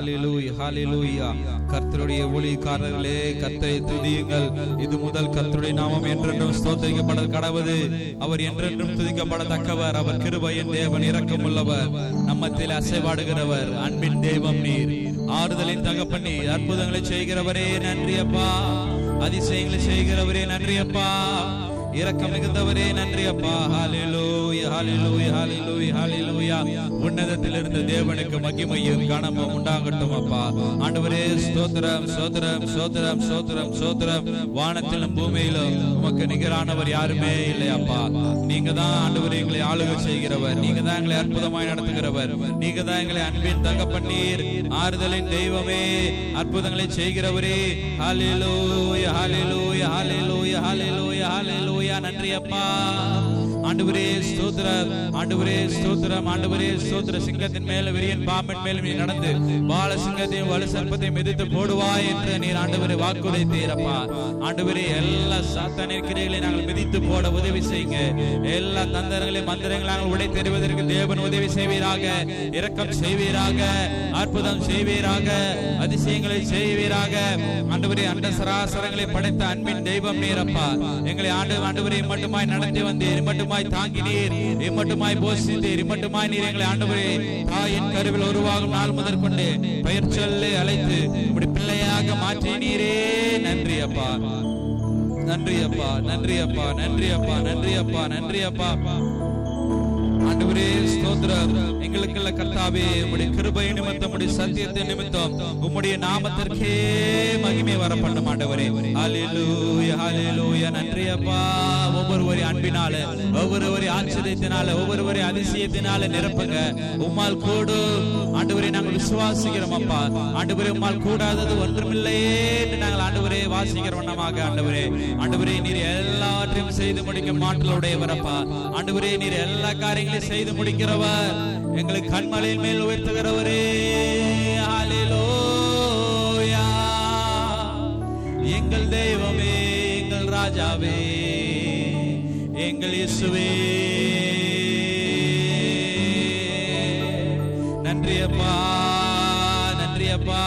ஹல்லேலூயா ஹல்லேலூயா. கர்த்தருடைய ஊழியக்காரர்களே, கர்த்தரை துதியுங்கள். இது முதல் கர்த்தருடைய நாமம் என்றென்றும் ஸ்தோத்திரிக்கப்பட கடவுது. அவர் என்றென்றும் துதிக்கப்படத்தக்கவர். அவர் கிருபையின் தேவன், இரக்கமுள்ளவர், நம்மத்தில் அசைவாடுகிறவர், அன்பின் தெய்வம் நீர், ஆறுதலின் தகப்பன் நீர், அற்புதங்களை செய்கிறவரே நன்றி அப்பா, அதிசயங்களை செய்கிறவரே நன்றி அப்பா, இரக்கம் மிகுந்தவரே நன்றி அப்பா. ஹல்லேலூயா ஹல்லேலூயா ஹல்லேலூயா ஹல்லேலூயா. உன்னதத்திலிருந்து தேவனுக்கு மகிமையும் கனமும் உண்டாகட்டும் அப்பா. ஆண்டவரே ஸ்தோத்திரம் ஸ்தோத்திரம் ஸ்தோத்திரம் ஸ்தோத்திரம் ஸ்தோத்திரம். வானத்திலும் பூமியிலும் உமக்கு நிகரானவர் யாருமே இல்லை அப்பா. நீங்க தான் ஆண்டவரே எங்களை ஆளுகை செய்கிறவர், நீங்க தான் எங்களை அற்புதமாய் நடத்துகிறவர், நீங்க தான் எங்களை அன்பின் தகப்பன் நீர், ஆறுதலின் தெய்வமே, அற்புதங்களை செய்கிறவரே. ஹல்லேலூயா ஹல்லேலூயா ஹல்லேலூயா ஹல்லேலூயா ஹல்லேலூயா. நன்றி அப்பா. ஆண்டவரே ஸ்தோத்திரம், ஆண்டவரே ஸ்தோத்திரம், ஆண்டவரே ஸ்தோத்திரம். சிங்கத்தின் மேல விரியன் பாம்பின் மேலும் நீ நடந்து பால சிங்கத்தையும் வலு சர்ப்பத்தையும் மிதித்து போடுவாய் என்று நீர் ஆண்டவரே வாக்குரைத்தீரப்பா. ஆண்டவரே எல்லா சாத்தானின் கிரியைகளை நாங்கள் மிதித்து போட உதவி செய்யுங்க. எல்லா தந்திரங்களையும் மந்திரங்களை நாங்கள் உடை தெரிவதற்கு தேவன் உதவி செய்வீராக, இரக்கம் செய்வீராக, அற்புதம் செய்வீராக, அதிசயங்களை செய்வீராக. ஆண்டவரே அண்ட சராசரங்களை படைத்த அன்பின் தெய்வம் நீரப்பா. எங்களை ஆண்டவரே மட்டுமாய் நடத்தி வந்தீர், மட்டுமாய் தாங்கினீர், இம்மட்டுமாய் போஷித்தீர், இம்மட்டுமாய் நீர் எங்களை ஆண்டவரே தாயின் கருவில் உருவாகும் நாள் முதற்கொண்டு பெயர் சொல்லி அழைத்து இப்படி பிள்ளையாக மாற்றினீரே. நன்றி அப்பா, நன்றி அப்பா, நன்றி அப்பா, நன்றி அப்பா, நன்றி அப்பா, நன்றி அப்பா. ஆண்டவரே ஸ்தோத்திரம். எங்களுக்குள்ள கர்த்தாவே உம்முடைய கிருபை நிமித்தம், உம்முடைய சத்தியத்தின் நிமித்தம் உம்முடைய நாமத்திற்கே மகிமை வர பண்ணும் ஆண்டவரே. ஹல்லேலூயா ஹல்லேலூயா. நன்றி அப்பா. ஒவ்வொருவரை அன்பினால, ஒவ்வொருவரை ஆச்சரியத்தினால, ஒவ்வொருவரை அதிசயத்தினால நிரப்புங்க. உம்மால் கூடு ஆண்டவரே நாங்கள் விசுவாசிக்கிறோம் அப்பா. ஆண்டவரே உம்மால் கூடாதது ஒன்றுமில்லையே என்று நாங்கள் ஆண்டவரே வாசிக்கிற வண்ணமாக ஆண்டவரே, ஆண்டவரே நீர் எல்லாவற்றையும் செய்து முடிக்க மாற்றலுடையவரப்பா. ஆண்டவரே நீர் எல்லா காரியங்களையும் செய்து முடிக்கிறவர், எங்களை கண்மலையின் மேல் உயர்த்துகிறவரே. ஹல்லேலூயா. எங்கள் தெய்வமே, எங்கள் ராஜாவே, எங்கள் இயேசுவே நன்றி அப்பா, நன்றி அப்பா,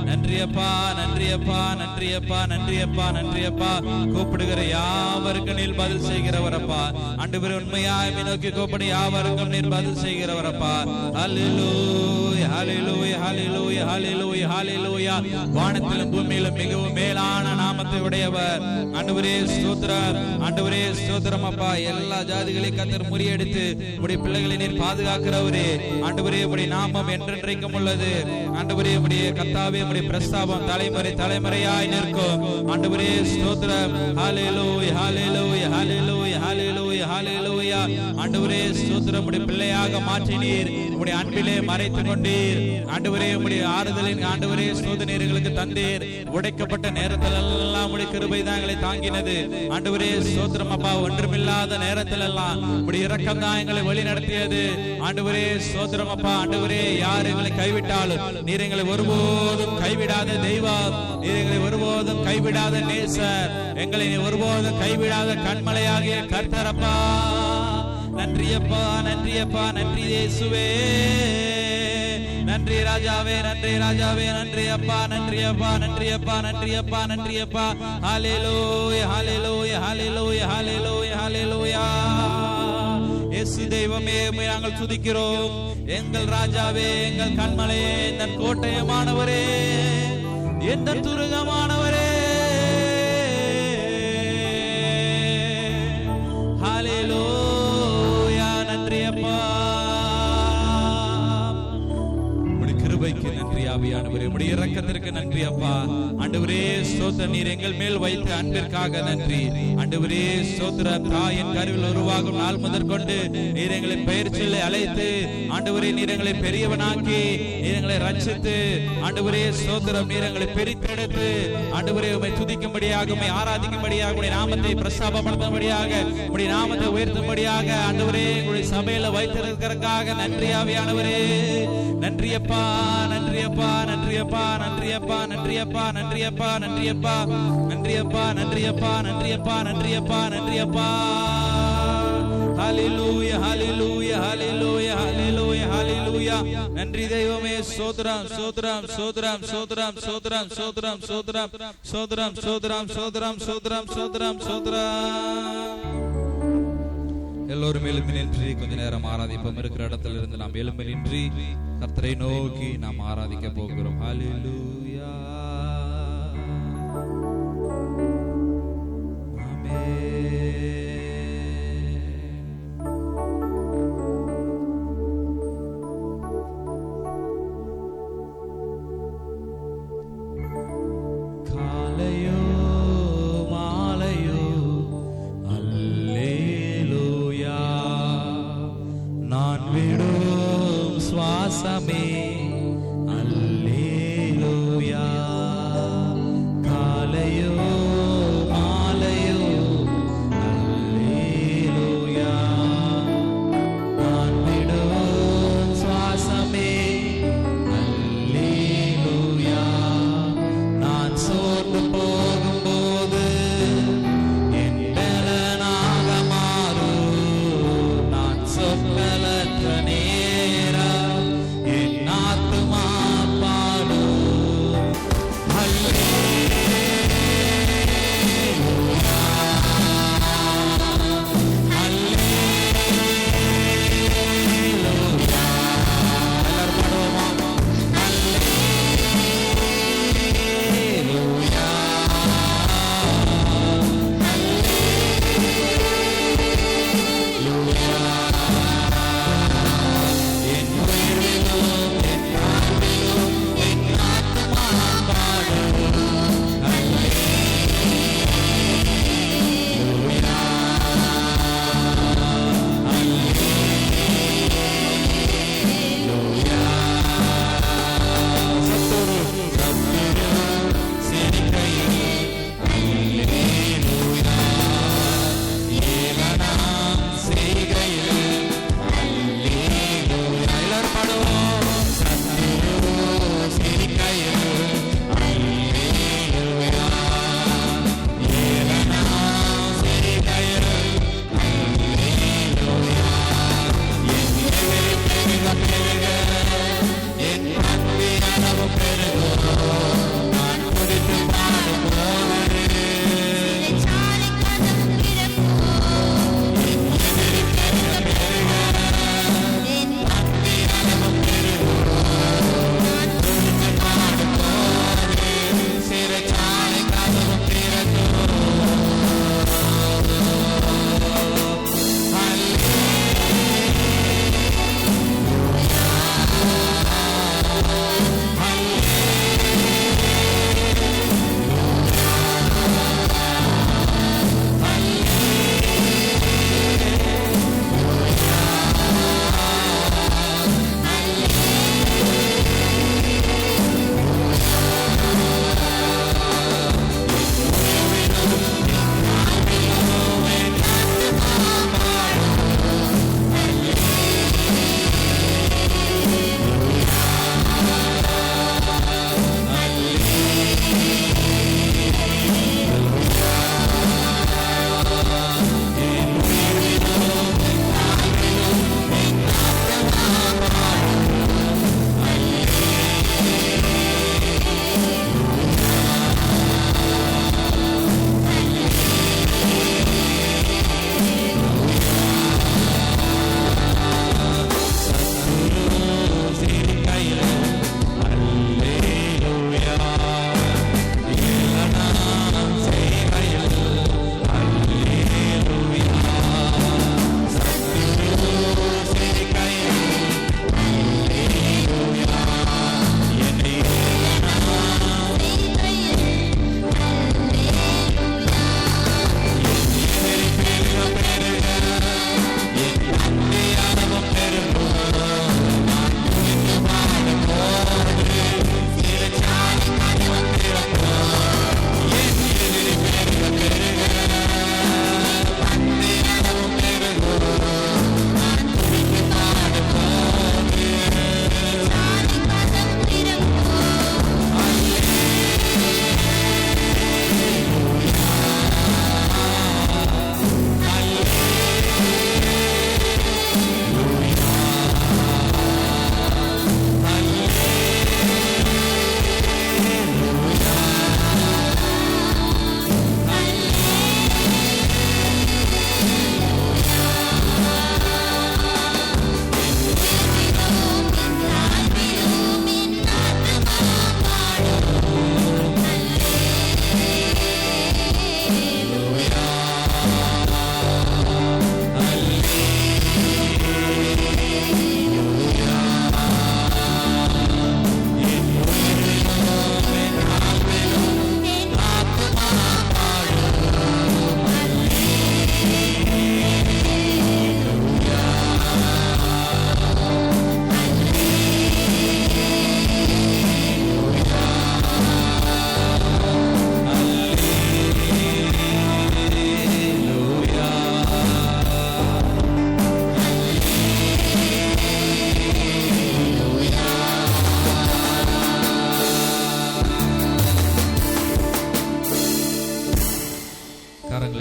நன்றி அப்பா, நன்றி அப்பா, நன்றி அப்பா, நன்றி அப்பா, நன்றி அப்பா. கூப்பிடுகிற யாவருக்கும் நீர் பதில் செய்கிறவரப்பா. ஆண்டவரே உண்மையாய் நோக்கி கூப்பிடு யாவருக்கும் நீர் பதில் செய்கிறவரப்பா. ஹல்லேலூயா ஹல்லேலூயா ஹல்லேலூயா ஹல்லேலூயா ஹல்லேலூயா. வானத்திலும் பூமியிலும் மிகவும் மேலான நாமத்தை உடையவர். ஆண்டவரே ஸ்தோத்திரம், ஆண்டவரே ஸ்தோத்திரம் அப்பா. எல்லா ஜாதிகளையும் கர்த்தர் முறியடித்து உடைய பிள்ளைகளை நீர் பாதுகாக்கிறவரே. ஆண்டவரே உடைய நாமம் என்றென்றைக்கும் உள்ளது. ஆண்டவரே உடைய கர்த்தாவே உடைய பிரஸ்தாபம் தலைமுறை தலைமுறையாய் நிற்கும். ஆண்டவரே ஸ்தோத்திரம். ஹல்லேலூயா ஹல்லேலூயா ஹல்லேலூயா ஹல்லேலூயா ஹல்லேலூயா. ஆண்டவரே ஸ்தோத்திரம். உடைய பிள்ளையாக மாற்றினீர், உடைய அன்பிலே மறைத்துக் கொண்டீர். ஆண்டவரே உடைய ஆறுதலின் ஆண்டவரே ஸ்தோத்திரங்களுக்கு தந்தீர். உடைக்கப்பட்ட நேரத்தில் எல்லாம் உடைய கிருபை தான் எங்களை தாங்கினது. ஆண்டவரே ஸ்தோத்திரம் அப்பா. ஒன்றுமில்லாத நேரத்தில் எல்லாம் உடைய இரக்கம் தான் எங்களை வழி நடத்தியது. ஆண்டவரே ஸ்தோத்திரம் அப்பா. ஆண்டவரே யார் எங்களை கைவிட்டாலும் நீர் எங்களை ஒருபோதும் கைவிடாத தெய்வம், நீர் எங்களை ஒருபோதும் கைவிடாத நேசர், எங்களை ஒருபோதும் கைவிடாத கண்மலையாகிய கர்த்தரப்பா. நன்றி அப்பா, நன்றி அப்பா, நன்றி இயேசுவே, நன்றி ராஜாவே, நன்றி ராஜாவே, நன்றி அப்பா, நன்றி அப்பா, நன்றி அப்பா, நன்றி அப்பா, நன்றி அப்பா. ஹல்லேலூயா ஹல்லேலூயா ஹல்லேலூயா ஹல்லேலூயா ஹல்லேலூயா. இயேசு தெய்வமே நாங்கள் துதிக்கிறோம். எங்கள் ராஜாவே, எங்கள் கண்மலையே, எங்கள் கோட்டையமானவரே, எங்கள் துருகமானவரே. ஹல்லேலூயா. நன்றி அப்பா. கிருபைக்கு நன்றி ஆவியானவரே, உம்முடைய இரக்கத்திற்கு நன்றி அப்பா. ஆண்டவரே ஸ்தோத்திரம். நீர் எங்கள் மேல் வைத்த அன்பிற்காக நன்றி. ஆண்டவரே ஸ்தோத்திரம். தாயின் கருவில் உருவாகும் நாள் முதற்கொண்டு நீர் எங்களை பெயர் சொல்லி அழைத்து, ஆண்டவரே நீர் எங்களை பெரியவனாக்கி, நீர் எங்களை ரட்சித்து, ஆண்டவரே ஸ்தோத்திரம். நீர் எங்களை பிரித்தெடுத்து, ஆண்டவரே உம்மை துதிக்கும்படியாக, உம்மை ஆராதிக்கும்படியாக, உம்முடைய நாமத்தை பிரஸ்தாபப்படுத்தும்படியாக, உம்முடைய நாமத்தை உயர்த்தும்படியாக ஆண்டவரே உம்முடைய சபையில வைத்திருக்கிறதுக்காக நன்றி ஆவியானவரே. நன்றி அப்பா, நன்றி அப்பா, நன்றி அப்பா, நன்றி அப்பா, நன்றி அப்பா, நன்றி அப்பா, நன்றி அப்பா, நன்றி அப்பா, நன்றி அப்பா, நன்றி அப்பா, நன்றி அப்பா, நன்றி அப்பா. ஹல்லேலூயா ஹல்லேலூயா ஹல்லேலூயா ஹல்லேலூயா ஹல்லேலூயா. ஹalleluya. நன்றி தெய்வமே. சோத்ரம் சோத்ரம் சோத்ரம் சோத்ரம் சோத்ரம் சோத்ரம் சோத்ரம் சோத்ரம் சோத்ரம் சோத்ரம் சோத்ரம் சோத்ரம் சோத்ரம். எல்லோரும் எழும்பி நின்று கொஞ்ச நேரம் ஆராதிப்போம். இருக்கிற இடத்துல இருந்து நாம் எழும்பி நின்று கர்த்தரை நோக்கி நாம் ஆராதிக்க போகிறோம். ஹalleluya. சுவாசமே அல்லேலூயா.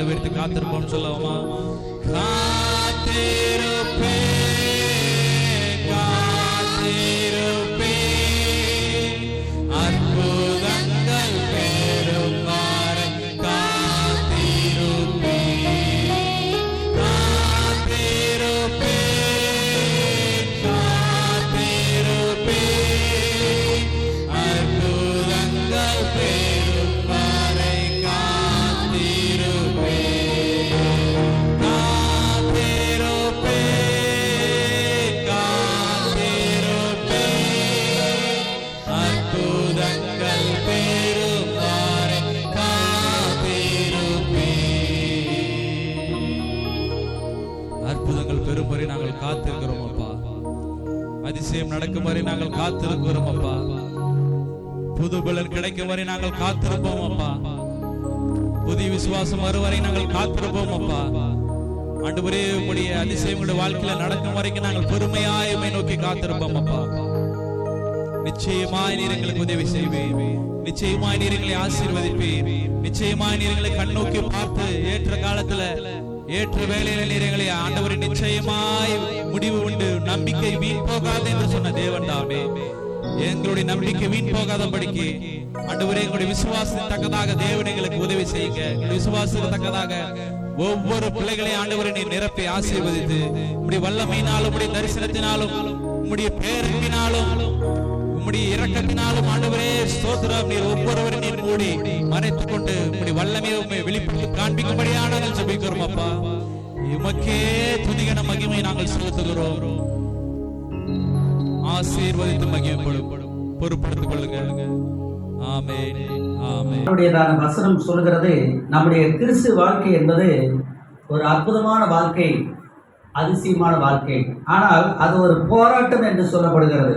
கரங்களை உயர்த்தி காத்திருப்போம் சொல்லுவோமா? காத்திருப்பே காத்திருப்பே அற்புதங்கள் பெறும் வரை காத்திருப்பே காத்திருப்பே காத்திருப்பே அற்புதங்கள் பெறும் வரை காத்திருப்பே காத்திருப்பே காத்திருப்பே அற்புதங்கள் பெறும் வரை காத்திருப்பே. அற்புதங்கள் பெறும் வரை நாங்கள் காத்திருக்கிறோம் அப்பா. அதிசயம் நடக்கும் வரை நாங்கள் காத்திருக்கிறோம் அப்பா. புது பலன் கிடைக்கும் வரை நாங்கள் காத்திருப்போம் அப்பா. புதிய விசுவாசம் வரும் வரை நாங்கள் காத்திருப்போம் அப்பா. ஆண்டவரே, உம்முடைய அதிசயங்களுடைய வாழ்க்கையில நடக்கும் வரைக்கும் நாங்கள் பொறுமையாய் உம்மை நோக்கி காத்திருப்போம் அப்பா. நிச்சயமாய் நீர் எங்களுக்கு உதவி செய்வீர். நிச்சயமாய் நீர் எங்களை ஆசீர்வதிப்பீர். நிச்சயமாய் நீர் எங்களை கண்ணோக்கி பார்த்து ஏற்ற காலத்துல ஏற்ற வேளையில நீர் எங்களை ஆண்டவரே நிச்சயமாய் முடிவு உண்டு, நம்பிக்கை வீண் போகாது என்று சொன்ன தேவன் தாமே. எங்களுடைய நம்பிக்கை வீண் போகாதபடிக்கு ஆண்டவரே எங்களுடைய விசுவாசத்துக்கு தக்கதாக தேவன் எங்களுக்கு உதவி செய்யுங்க. விசுவாசத்துக்கு தக்கதாக ஒவ்வொரு பிள்ளைகளையும் ஆண்டவரை நீர் நிரப்பி ஆசீர்வதித்து உம்முடைய வல்லமையினாலும் உம்முடைய தரிசனத்தினாலும் உம்முடைய பேரன்பினாலும் உம்முடைய இரக்கத்தினாலும் ஆண்டவரே ஸ்தோத்திரம். நீர் ஒவ்வொருவரும் நீர் மூடி மறைத்துக் கொண்டு உம்முடைய வல்லமையை உம்மை வெளிப்படுத்தி காண்பிக்கும்படியாக நாங்கள் ஜெபிக்கிறோம் அப்பா. உமக்கே துதிகன மகிமை நாங்கள் செலுத்துகிறோம். ஆசீர்வதித்து மகிமைப்படும் பொறுப்படுத்திக் கொள்ளுங்க. ஆமென் ஆமென். நம்முடையதான வசனம் சொல்கிறது, நம்முடைய கிறிஸ்து வாழ்க்கை என்பது ஒரு அற்புதமான வாழ்க்கை, அதிசயமான வாழ்க்கை. ஆனால் அது ஒரு போராட்டம் என்று சொல்லப்படுகிறது.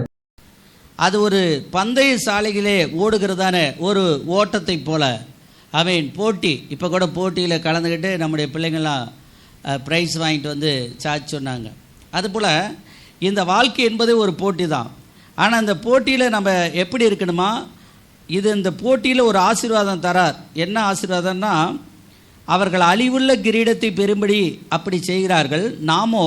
அது ஒரு பந்தய சாலையிலே ஓடுகிறதான ஒரு ஓட்டத்தை போல. போட்டி. இப்போ கூட போட்டியில் கலந்துக்கிட்டு நம்முடைய பிள்ளைங்கள்லாம் ப்ரைஸ் வாங்கிட்டு வந்து சார்ஜ் சொன்னாங்க. அதுபோல் இந்த வாழ்க்கை என்பது ஒரு போட்டி தான். ஆனால் அந்த போட்டியில் நம்ம எப்படி இருக்கணுமா, இது இந்த போட்டியில் ஒரு ஆசீர்வாதம் தரார். என்ன ஆசீர்வாதம்னா, அவர்கள் அழிவுள்ள கிரீடத்தை பெறும்படி அப்படி செய்கிறார்கள், நாமோ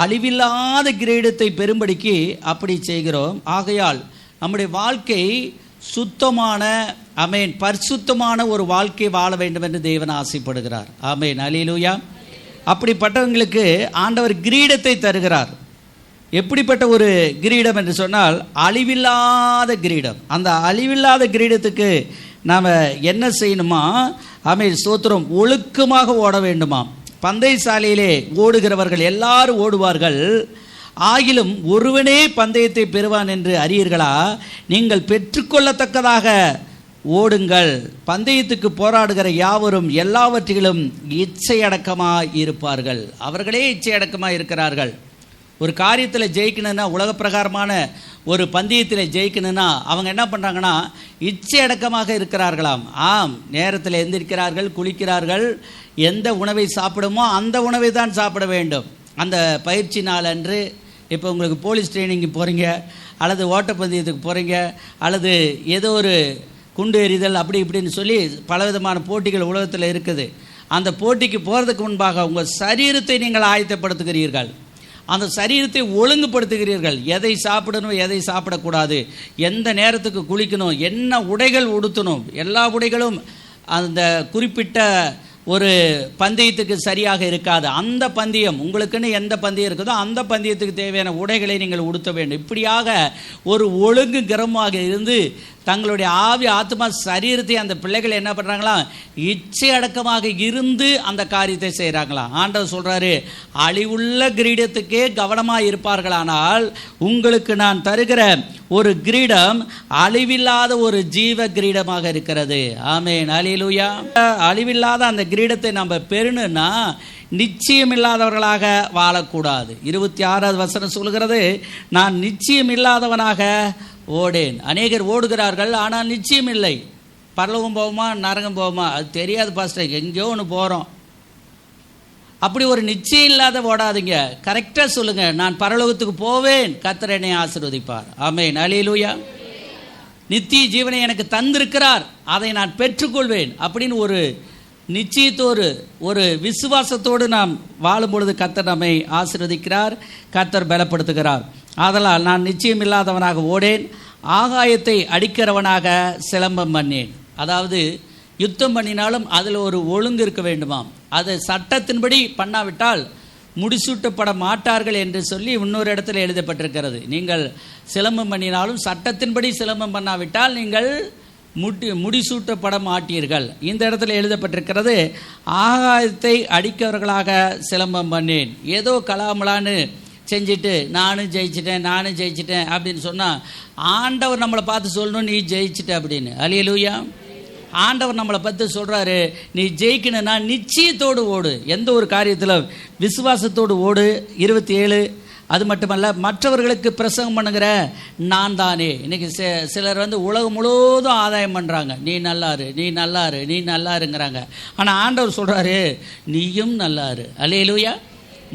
அழிவில்லாத கிரீடத்தை பெறும்படிக்கு அப்படி செய்கிறோம். ஆகையால் நம்முடைய வாழ்க்கை சுத்தமான பரிசுத்தமான ஒரு வாழ்க்கை வாழ வேண்டும் என்று தேவன் ஆசைப்படுகிறார். ஆமென் அல்லேலூயா. அப்படிப்பட்டவங்களுக்கு ஆண்டவர் கிரீடத்தை தருகிறார். எப்படிப்பட்ட ஒரு கிரீடம் என்று சொன்னால், அழிவில்லாத கிரீடம். அந்த அழிவில்லாத கிரீடத்துக்கு நாம் என்ன செய்யணுமா? ஸ்தோத்திரம். ஒழுக்கமாக ஓட வேண்டுமா. பந்தய சாலையிலே ஓடுகிறவர்கள் எல்லாரும் ஓடுவார்கள், ஆகிலும் ஒருவனே பந்தயத்தை பெறுவான் என்று அறியீர்களா? நீங்கள் பெற்றுக்கொள்ளத்தக்கதாக ஓடுங்கள். பந்தயத்துக்கு போராடுகிற யாவரும் எல்லாவற்றிலும் இச்சையடக்கமாக இருப்பார்கள். அவர்களே இச்சையடக்கமாக இருக்கிறார்கள். ஒரு காரியத்தில் ஜெயிக்கணும்னா, உலக பிரகாரமான ஒரு பந்தயத்தில் ஜெயிக்கணும்னா அவங்க என்ன பண்ணுறாங்கன்னா, இச்சை அடக்கமாக இருக்கிறார்களாம். நேரத்தில் எந்திரிக்கிறார்கள், குளிக்கிறார்கள், எந்த உணவை சாப்பிடுமோ அந்த உணவை தான் சாப்பிட வேண்டும். அந்த பயிற்சி நாள் அன்று இப்போ உங்களுக்கு போலீஸ் ட்ரைனிங்கு போகிறீங்க, அல்லது ஓட்டப்பந்தயத்துக்கு போகிறீங்க, அல்லது ஏதோ ஒரு குண்டு எறிதல் அப்படி இப்படின்னு சொல்லி பலவிதமான போட்டிகள் உலகத்தில் இருக்குது. அந்த போட்டிக்கு போகிறதுக்கு முன்பாக உங்கள் சரீரத்தை நீங்கள் ஆயத்தப்படுத்துகிறீர்கள். அந்த சரீரத்தை ஒழுங்குபடுத்துகிறீர்கள். எதை சாப்பிடணும், எதை சாப்பிடக்கூடாது, எந்த நேரத்துக்கு குளிக்கணும், என்ன உடைகள் உடுத்தணும், எல்லா உடைகளும் அந்த குறிப்பிட்ட ஒரு பந்தயத்துக்கு சரியாக இருக்காது. அந்த பந்தயம் உங்களுக்குன்னு எந்த பந்தயம் இருக்குதோ அந்த பந்தயத்துக்கு தேவையான உடைகளை நீங்கள் உடுத்த வேண்டும். இப்படியாக ஒரு ஒழுங்கு கிரமமாக இருந்து தங்களுடைய ஆவி ஆத்மா சரீரத்தை அந்த பிள்ளைகள் என்ன பண்ணுறாங்களாம், இச்சை அடக்கமாக இருந்து அந்த காரியத்தை செய்கிறாங்களாம். ஆண்டவர் சொல்கிறாரு, அழிவுள்ள கிரீடத்துக்கே கவனமாக இருப்பார்களானால் உங்களுக்கு நான் தருகிற ஒரு கிரீடம் அழிவில்லாத ஒரு ஜீவ கிரீடமாக இருக்கிறது. ஆமென் அல்லேலூயா. அழிவில்லாத அந்த கிரீடத்தை நம்ம பெறணும்னா நிச்சயம் இல்லாதவர்களாக வாழக்கூடாது. 26வது வசனம் சொல்கிறது, நான் நிச்சயம் இல்லாதவனாக ஓடேன். அநேகர் ஓடுகிறார்கள், ஆனால் நிச்சயம் இல்லை. பரலோகம் போவோமா நரகம் போவோமா அது தெரியாது பாஸ்டர், எங்கேயோ ஒன்று போகிறோம். அப்படி ஒரு நிச்சயம் இல்லாத ஓடாதீங்க. கரெக்டாக சொல்லுங்கள், நான் பரலோகத்துக்கு போவேன், கர்த்தர் என்னை ஆசீர்வதிப்பார். ஆமென் அல்லேலூயா. நித்திய ஜீவனை எனக்கு தந்திருக்கிறார், அதை நான் பெற்றுக்கொள்வேன் அப்படின்னு ஒரு நிச்சயத்தோடு ஒரு விசுவாசத்தோடு நாம் வாழும் பொழுது கர்த்தர் நம்மை ஆசீர்வதிக்கிறார், கர்த்தர் பலப்படுத்துகிறார். ஆதலால் நான் நிச்சயம் இல்லாதவனாக ஓடேன், ஆகாயத்தை அடிக்கிறவனாக சிலம்பம் பண்ணேன். அதாவது யுத்தம் பண்ணினாலும் அதில் ஒரு ஒழுங்கு இருக்க வேண்டுமாம். அது சட்டத்தின்படி பண்ணாவிட்டால் முடிசூட்டப்பட மாட்டார்கள் என்று சொல்லி இன்னொரு இடத்துல எழுதப்பட்டிருக்கிறது. நீங்கள் சிலம்பம் பண்ணினாலும் சட்டத்தின்படி சிலம்பம் பண்ணாவிட்டால் நீங்கள் முடிசூட்டப்பட மாட்டீர்கள். இந்த இடத்துல எழுதப்பட்டிருக்கிறது, ஆகாயத்தை அடிக்கவர்களாக சிலம்பம் பண்ணேன். ஏதோ கலாமலான்னு செஞ்சுட்டு நானும் ஜெயிச்சிட்டேன் அப்படின்னு சொன்னால் ஆண்டவர் நம்மளை பார்த்து சொல்லணும், நீ ஜெயிச்சிட்ட அப்படின்னு. அல்லேலூயா. ஆண்டவர் நம்மளை பற்றி சொல்கிறாரு, நீ ஜெயிக்கணும்னா நிச்சயத்தோடு ஓடு, எந்த ஒரு காரியத்தில் விசுவாசத்தோடு ஓடு. 27. அது மட்டுமல்ல, மற்றவர்களுக்கு பிரசங்கம் பண்ணுகிற நான் தானே. இன்றைக்கி சிலர் வந்து உலகம் முழுவதும் ஆதாயம் பண்ணுறாங்க, நீ நல்லாருங்கிறாங்க. ஆனால் ஆண்டவர் சொல்கிறாரு, நீயும் நல்லாரு. அல்லேலூயா.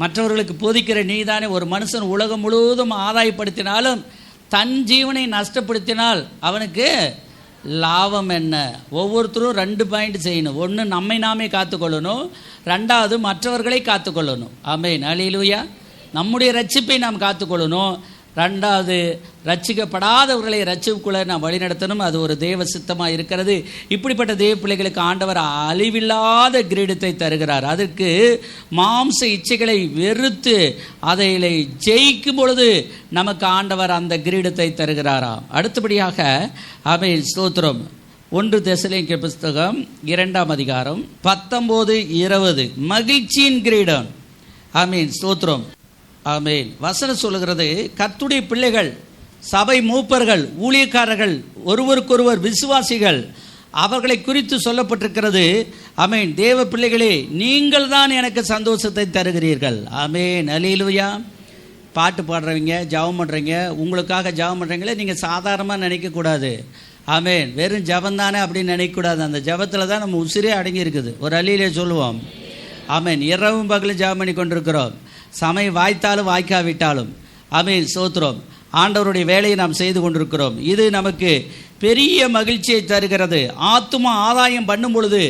மற்றவர்களுக்கு போதிக்கிற நீ தானே. ஒரு மனுஷன் உலகம் முழுவதும் ஆதாயப்படுத்தினாலும் தன் ஜீவனை நஷ்டப்படுத்தினால் அவனுக்கு லாபம் என்ன? ஒவ்வொருத்தரும் 2 பாயிண்ட் செய்யணும். ஒன்று, நம்மை நாமே காத்துக்கொள்ளணும். 2வது, மற்றவர்களை காத்துக்கொள்ளணும். ஆமென். அல்லேலூயா. நம்முடைய ரட்சிப்பை நாம் காத்துக்கொள்ளணும். 2வது, ரட்சிக்கப்படாதவர்களை ரட்சிப்புக்குள்ளே நாம் வழிநடத்தணும். அது ஒரு தேவ சித்தமாக இருக்கிறது. இப்படிப்பட்ட தேவ பிள்ளைகளுக்கு ஆண்டவர் அழிவில்லாத கிரீடத்தை தருகிறார். அதற்கு மாம்ச இச்சைகளை வெறுத்து அதை ஜெயிக்கும் பொழுது நமக்கு ஆண்டவர் அந்த கிரீடத்தை தருகிறாராம். அடுத்தபடியாக ஆமென், ஸ்தோத்திரம். 1 தெசலோனிக்கேயர் புத்தகம் 2ஆம் அதிகாரம் 19, 20 மகிழ்ச்சியின் கிரீடம். ஆமென், ஸ்தோத்திரம். ஆமென். வசனம் சொல்லுகிறது, கர்த்தருடைய பிள்ளைகள், சபை மூப்பர்கள், ஊழியக்காரர்கள், ஒருவருக்கொருவர் விசுவாசிகள், அவர்களை குறித்து சொல்லப்பட்டிருக்கிறது. ஆமென். தேவ பிள்ளைகளே, நீங்கள் தான் எனக்கு சந்தோஷத்தை தருகிறீர்கள். ஆமென். அல்லேலூயா. பாட்டு பாடுறவங்க, ஜெபம் பண்ணுறீங்க, உங்களுக்காக ஜெபம் பண்ணுறீங்களே, நீங்கள் சாதாரணமாக நினைக்கக்கூடாது. ஆமென். வெறும் ஜெபம் தானே அப்படின்னு நினைக்கக்கூடாது. அந்த ஜெபத்தில் தான் நம்ம உசிரே அடங்கி இருக்குது. ஒரு அல்லிலே சொல்லுவோம். ஆமென். இரவும் பகலும் ஜெபம் பண்ணி கொண்டிருக்கிறோம். சமயம் வாய்த்தாலும் வாய்க்காவிட்டாலும். ஆமென், ஸ்தோத்திரம். ஆண்டவருடைய வேலையை நாம் செய்து கொண்டிருக்கிறோம். இது நமக்கு பெரிய மகிழ்ச்சியை தருகிறது. ஆத்துமா ஆதாயம் பண்ணும் பொழுது,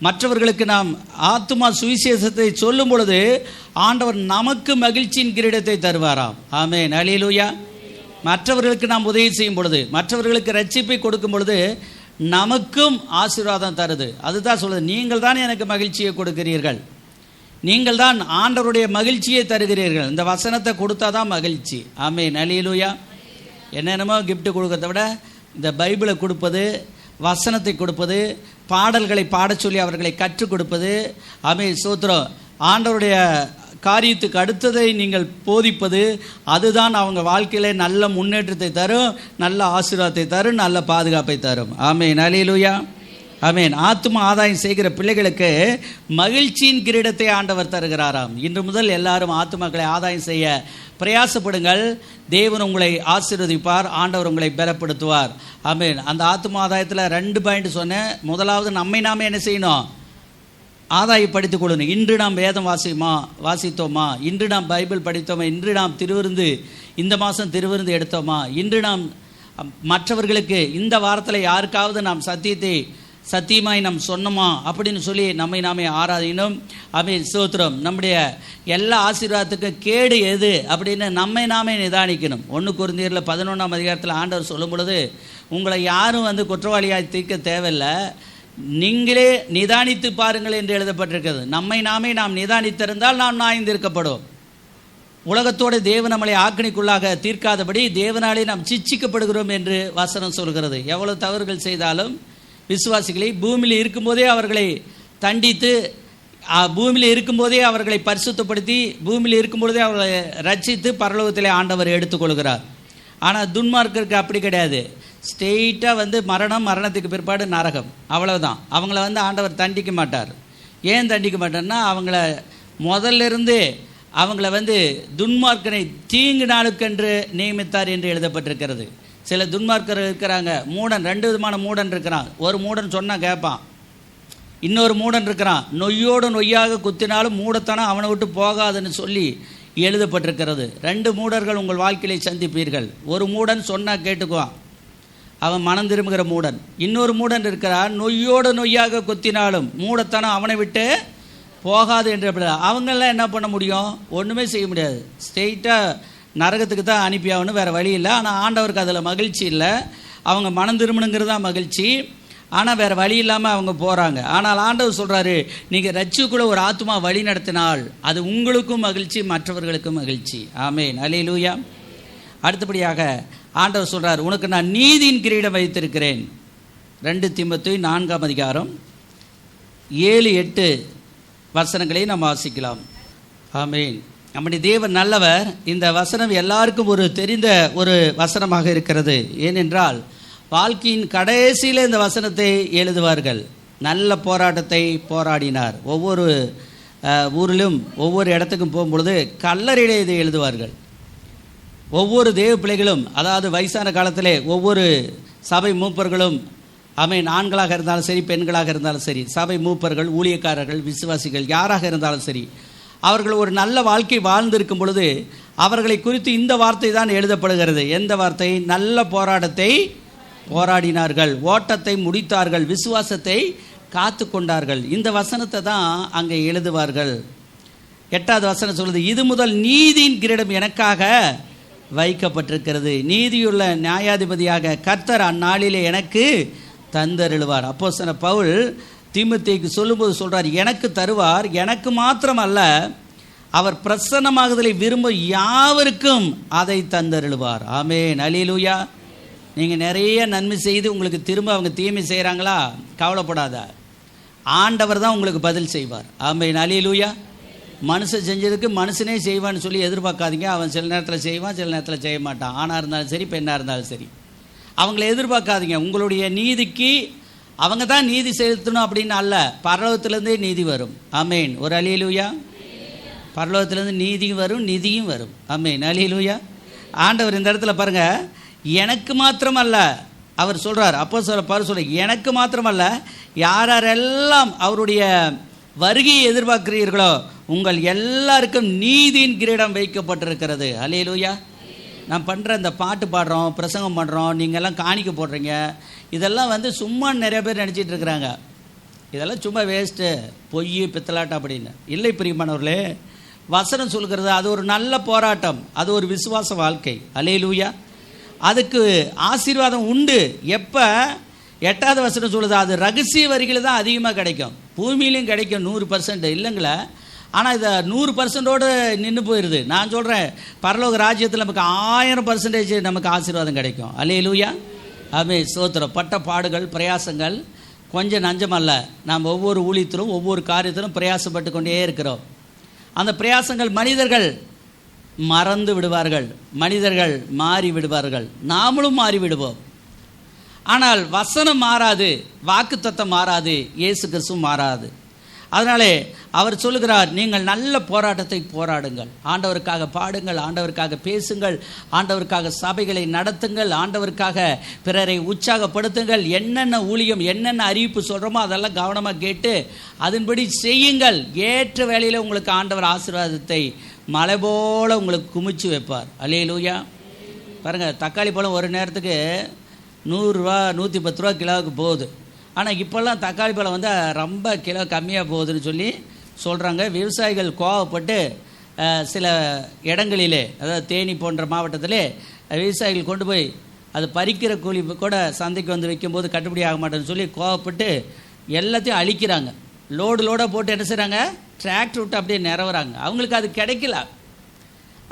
மற்றவர்களுக்கு நாம் ஆத்துமா சுவிசேஷத்தை சொல்லும் பொழுது ஆண்டவர் நமக்கு மகிழ்ச்சியின் கிரீடத்தை தருவாராம். ஆமென். அல்லேலூயா. மற்றவர்களுக்கு நாம் உதவி செய்யும் பொழுது, மற்றவர்களுக்கு ரட்சிப்பை கொடுக்கும் பொழுது நமக்கும் ஆசீர்வாதம் தருது. அதுதான் சொல்லுது, நீங்கள் தான் எனக்கு மகிழ்ச்சியை கொடுக்கிறீர்கள், நீங்கள் தான் ஆண்டவருடைய மகிழ்ச்சியை தருகிறீர்கள். இந்த வசனத்தை கொடுத்தா தான் மகிழ்ச்சி. ஆமென். அல்லேலூயா. என்னென்னமோ கிஃப்ட் கொடுக்கறத விட இந்த பைபிளை கொடுப்பது, வசனத்தை கொடுப்பது, பாடல்களை பாடச் சொல்லி அவர்களை கற்றுக் கொடுப்பது, ஆமென், ஸ்தோத்திரம், ஆண்டவருடைய காரியத்துக்கு அடுத்ததை நீங்கள் போதிப்பது, அதுதான் அவங்க வாழ்க்கையில் நல்ல முன்னேற்றத்தை தரும், நல்ல ஆசீர்வாதத்தை தரும், நல்ல பாதுகாப்பை தரும். ஆமென். அல்லேலூயா. ஆமென். ஆத்தும ஆதாயம் செய்கிற பிள்ளைகளுக்கு மகிழ்ச்சியின் கிரீடத்தை ஆண்டவர் தருகிறாராம். இன்று முதல் எல்லாரும் ஆத்துமாக்களை ஆதாயம் செய்ய பிரயாசப்படுங்கள். தேவன் உங்களை ஆசீர்வதிப்பார், ஆண்டவர் உங்களை பலப்படுத்துவார். ஆமென். அந்த ஆத்தும ஆதாயத்தில் 2 பாயிண்ட் சொன்னேன். முதலாவது, நம்மை நாமே என்ன செய்யணும்? ஆதாயப்படுத்திக் கொள்ளணும். இன்று நாம் வேதம் வாசித்தோமா? இன்று நாம் பைபிள் படித்தோமா? இன்று நாம் திருவிருந்து, இந்த மாதம் திருவிருந்து எடுத்தோமா? இன்று நாம் மற்றவர்களுக்கு இந்த வாரத்தில் யாருக்காவது நாம் சத்தியமாய் நாம் சொன்னோமா அப்படின்னு சொல்லி நம்மை நாமே ஆராதிக்கணும். ஆமென், ஸ்தோத்திரம். நம்முடைய எல்லா ஆசீர்வாதத்துக்கும் கேடு எது அப்படின்னு நம்மை நாமே நிதானிக்கணும். 1 கொரிந்தியரில் 11ஆம் அதிகாரத்தில் ஆண்டவர் சொல்லும் பொழுது, உங்களை யாரும் குற்றவாளியாக தீர்க்க தேவையில்லை, நீங்களே நிதானித்து பாருங்கள் என்று எழுதப்பட்டிருக்கிறது. நம்மை நாமே நாம் நிதானித்திருந்தால் நாம் நியாயந்தீர்க்கப்படும். உலகத்தோடு தேவன் நம்மளை ஆக்கினைக்குள்ளாக தீர்க்காதபடி தேவனாலே நாம் சிட்சிக்கப்படுகிறோம் என்று வசனம் சொல்கிறது. எவ்வளவு தவறுகள் செய்தாலும் விசுவாசிகளை பூமியில் இருக்கும்போதே அவர்களை தண்டித்து, பூமியில் இருக்கும்போதே அவர்களை பரிசுத்தப்படுத்தி, பூமியில் இருக்கும்போதே அவர்களை ரட்சித்து பரலோகத்திலே ஆண்டவர் எடுத்துக்கொள்கிறார். ஆனால் துன்மார்க்கருக்கு அப்படி கிடையாது. ஸ்ட்ரெயிட்டாக மரணத்துக்கு பிற்பாடு நரகம், அவ்வளவுதான். அவங்கள ஆண்டவர் தண்டிக்க மாட்டார். ஏன் தண்டிக்க மாட்டார்னா, அவங்கள முதல்லிருந்து அவங்கள துன்மார்க்கனை தீங்கு நாளுக்கென்று நியமித்தார் என்று எழுதப்பட்டிருக்கிறது. சில துன்மார்க்கர் இருக்கிறாங்க, மூடன், 2 விதமான மூடன் இருக்கிறான். ஒரு மூடன் சொன்னால் கேட்பான், இன்னொரு மூடன் இருக்கிறான், நொய்யோடு நொய்யாக குத்தினாலும் மூடத்தனம் அவனை விட்டு போகாதுன்னு சொல்லி எழுதப்பட்டிருக்கிறது. 2 மூடர்கள் உங்கள் வாழ்க்கையை சந்திப்பீர்கள். ஒரு மூடன் சொன்னால் கேட்டுக்குவான், அவன் மனம் திரும்புகிற மூடன். இன்னொரு மூடன் இருக்கிறான், நொய்யோடு நொய்யாக கொத்தினாலும் மூடத்தனம் அவனை விட்டு போகாது என்று. அவங்கெல்லாம் என்ன பண்ண முடியும்? ஒன்றுமே செய்ய முடியாது. ஸ்ட்ரெயிட்டாக நரகத்துக்கு தான் அனுப்பி ஆகணும், வேறு வழி இல்லை. ஆனால் ஆண்டவருக்கு அதில் மகிழ்ச்சி இல்லை. அவங்க மனம் திரும்பணுங்கிறது தான் மகிழ்ச்சி. ஆனால் வேறு வழி இல்லாமல் அவங்க போகிறாங்க. ஆனால் ஆண்டவர் சொல்கிறாரு, நீங்கள் ரட்சிக்குள்ள ஒரு ஆத்மா வழி நடத்தினால் அது உங்களுக்கும் மகிழ்ச்சி, மற்றவர்களுக்கும் மகிழ்ச்சி. ஆமென், அல்லேலூயா. அடுத்தபடியாக ஆண்டவர் சொல்கிறார், உனக்கு நான் நீதியின் கிரீடம் வைத்திருக்கிறேன். 2 தீமோத்தேயு 4ஆம் அதிகாரம் 7-8 வசனங்களை நாம் வாசிக்கலாம். ஆமென். நம்முடைய தேவன் நல்லவர். இந்த வசனம் எல்லாருக்கும் ஒரு தெரிந்த ஒரு வசனமாக இருக்கிறது. ஏனென்றால் வாழ்க்கையின் கடைசியில் இந்த வசனத்தை எழுதுவார்கள். நல்ல போராட்டத்தை போராடினார். ஒவ்வொரு ஊரிலும் ஒவ்வொரு இடத்துக்கும் போகும்பொழுது கல்லறையிலே இதை எழுதுவார்கள். ஒவ்வொரு தேவ பிள்ளைகளும், அதாவது வயசான காலத்திலே ஒவ்வொரு சபை மூப்பர்களும், ஆண்களாக இருந்தாலும் சரி, பெண்களாக இருந்தாலும் சரி, சபை மூப்பர்கள், ஊழியக்காரர்கள், விசுவாசிகள் யாராக இருந்தாலும் சரி, அவர்கள் ஒரு நல்ல வாழ்க்கை வாழ்ந்திருக்கும் பொழுது அவர்களை குறித்து இந்த வார்த்தை தான் எழுதப்படுகிறது. எந்த வார்த்தை? நல்ல போராட்டத்தை போராடினார்கள், ஓட்டத்தை முடித்தார்கள், விசுவாசத்தை காத்து கொண்டார்கள். இந்த வசனத்தை தான் அங்கே எழுதுவார்கள். 8வது வசனம் சொல்லுது, இது முதல் நீதியின் கிரீடம் எனக்காக வைக்கப்பட்டிருக்கிறது. நீதியுள்ள நியாயாதிபதியாக கர்த்தர் அந்நாளிலே எனக்கு தந்தருளுவார். அப்போஸ்தலன் பவுல் தீமோத்தேயுக்கு சொல்லும்போது சொல்றார், எனக்கு தருவார், எனக்கு மாத்திரம் அல்ல, அவர் பிரசன்னமாகுதலை விரும்பும் யாவருக்கும் அதை தந்தருளுவார். ஆமென், அல்லேலூயா. நீங்கள் நிறைய நன்மை செய்து உங்களுக்கு திரும்ப அவங்க தீமை செய்கிறாங்களா, கவலைப்படாத, ஆண்டவர் தான் உங்களுக்கு பதில் செய்வார். ஆமென், அல்லேலூயா. மனுஷன் செஞ்சதுக்கு மனுஷனே செய்வான்னு சொல்லி எதிர்பார்க்காதீங்க. அவன் சில நேரத்தில் செய்வான், சில நேரத்தில் செய்ய மாட்டான். ஆணாக இருந்தாலும் சரி, பெண்ணாக இருந்தாலும் சரி, அவங்கள எதிர்பார்க்காதீங்க. உங்களுடைய நீதிக்கு அவங்க தான் நீதி செலுத்தணும் அப்படின்னு அல்ல, பரலோகத்திலேருந்தே நீதி வரும். ஆமென், ஒரு அல்லேலூயா. பரலோகத்திலேருந்து நீதியும் வரும், நிதியும் வரும். ஆமென், அல்லேலூயா. ஆண்டவர் இந்த இடத்துல பாருங்க, எனக்கு மாத்திரமல்ல அவர் சொல்றார். அப்போஸ்தலர் பவுல் சொல்ற, எனக்கு மாத்திரமல்ல, யாரெல்லாம் அவருடைய வருகையை எதிர்பார்க்கிறீர்களோ உங்கள் எல்லாருக்கும் நீதியின் கிரீடம் வைக்கப்பட்டிருக்கிறது. அல்லேலூயா. நான் பண்ணுற இந்த பாட்டு பாடுறோம், பிரசங்கம் பண்ணுறோம், நீங்கள்லாம் காணிக்க போடுறீங்க, இதெல்லாம் சும்மா நிறைய பேர் நினச்சிட்டு இருக்கிறாங்க. இதெல்லாம் சும்மா வேஸ்ட்டு, பொய், பித்தலாட்டம் அப்படின்னு. இல்லை பிரியமானவர்களே, வசனம் சொல்கிறது அது ஒரு நல்ல போராட்டம், அது ஒரு விசுவாச வாழ்க்கை. அல்லேலூயா. அதுக்கு ஆசீர்வாதம் உண்டு. எப்போ? 8வது வசனம் சொல்லுது, அது ரகசிய வரிகள் தான் அதிகமாக கிடைக்கும். பூமியிலையும் கிடைக்கும் 100% இல்லைங்களா. ஆனால் இதை 100%ஓடு நின்று போயிடுது. நான் சொல்கிறேன், பரலோக ராஜ்யத்தில் நமக்கு 1000% நமக்கு ஆசீர்வாதம் கிடைக்கும். அல்லேலூயா. ஆமென், ஸ்தோத்திரம். பட்ட பாடுகள், பிரயாசங்கள் கொஞ்சம் நஞ்சமல்ல. நாம் ஒவ்வொரு ஊழியத்திலும் ஒவ்வொரு காரியத்திலும் பிரயாசப்பட்டு கொண்டே இருக்கிறோம். அந்த பிரயாசங்கள் மனிதர்கள் மறந்து விடுவார்கள், மனிதர்கள் மாறி விடுவார்கள், நாமளும் மாறி விடுவோம். ஆனால் வசனம் மாறாது, வாக்குத்தத்தம் மாறாது, இயேசு கிறிஸ்து மாறாது. அதனாலே அவர் சொல்லுகிறார், நீங்கள் நல்ல போராட்டத்தை போராடுங்கள், ஆண்டவருக்காக பாடுங்கள், ஆண்டவருக்காக பேசுங்கள், ஆண்டவருக்காக சபைகளை நடத்துங்கள், ஆண்டவருக்காக பிறரை உற்சாகப்படுத்துங்கள். என்னென்ன ஊழியம், என்னென்ன அறிவிப்பு சொல்கிறோமோ அதெல்லாம் கவனமாக கேட்டு அதன்படி செய்யுங்கள். ஏற்ற வேளையில் உங்களுக்கு ஆண்டவர் ஆசீர்வாதத்தை மலை போல உங்களுக்கு குமிச்சு வைப்பார். அல்லேலூயா. பாருங்கள், தக்காளி பழம் ஒரு நேரத்துக்கு 100 ரூபா 110 ரூபா கிலோவுக்கு போகுது. ஆனால் இப்போல்லாம் தக்காளி பழம் ரொம்ப கிலோ கம்மியாக போகுதுன்னு சொல்லி சொல்கிறாங்க. விவசாயிகள் கோவப்பட்டு சில இடங்களிலே, அதாவது தேனி போன்ற மாவட்டத்திலே விவசாயிகள் கொண்டு போய் அது பறிக்கிற கூலி கூட சந்தைக்கு வைக்கும்போது கட்டுப்படி ஆக மாட்டேன்னு சொல்லி கோவப்பட்டு எல்லாத்தையும் அழிக்கிறாங்க. லோடாக போட்டு என்ன செய்கிறாங்க, டிராக்டர் விட்டு அப்படியே நிறவுறாங்க. அவங்களுக்கு அது கிடைக்கல.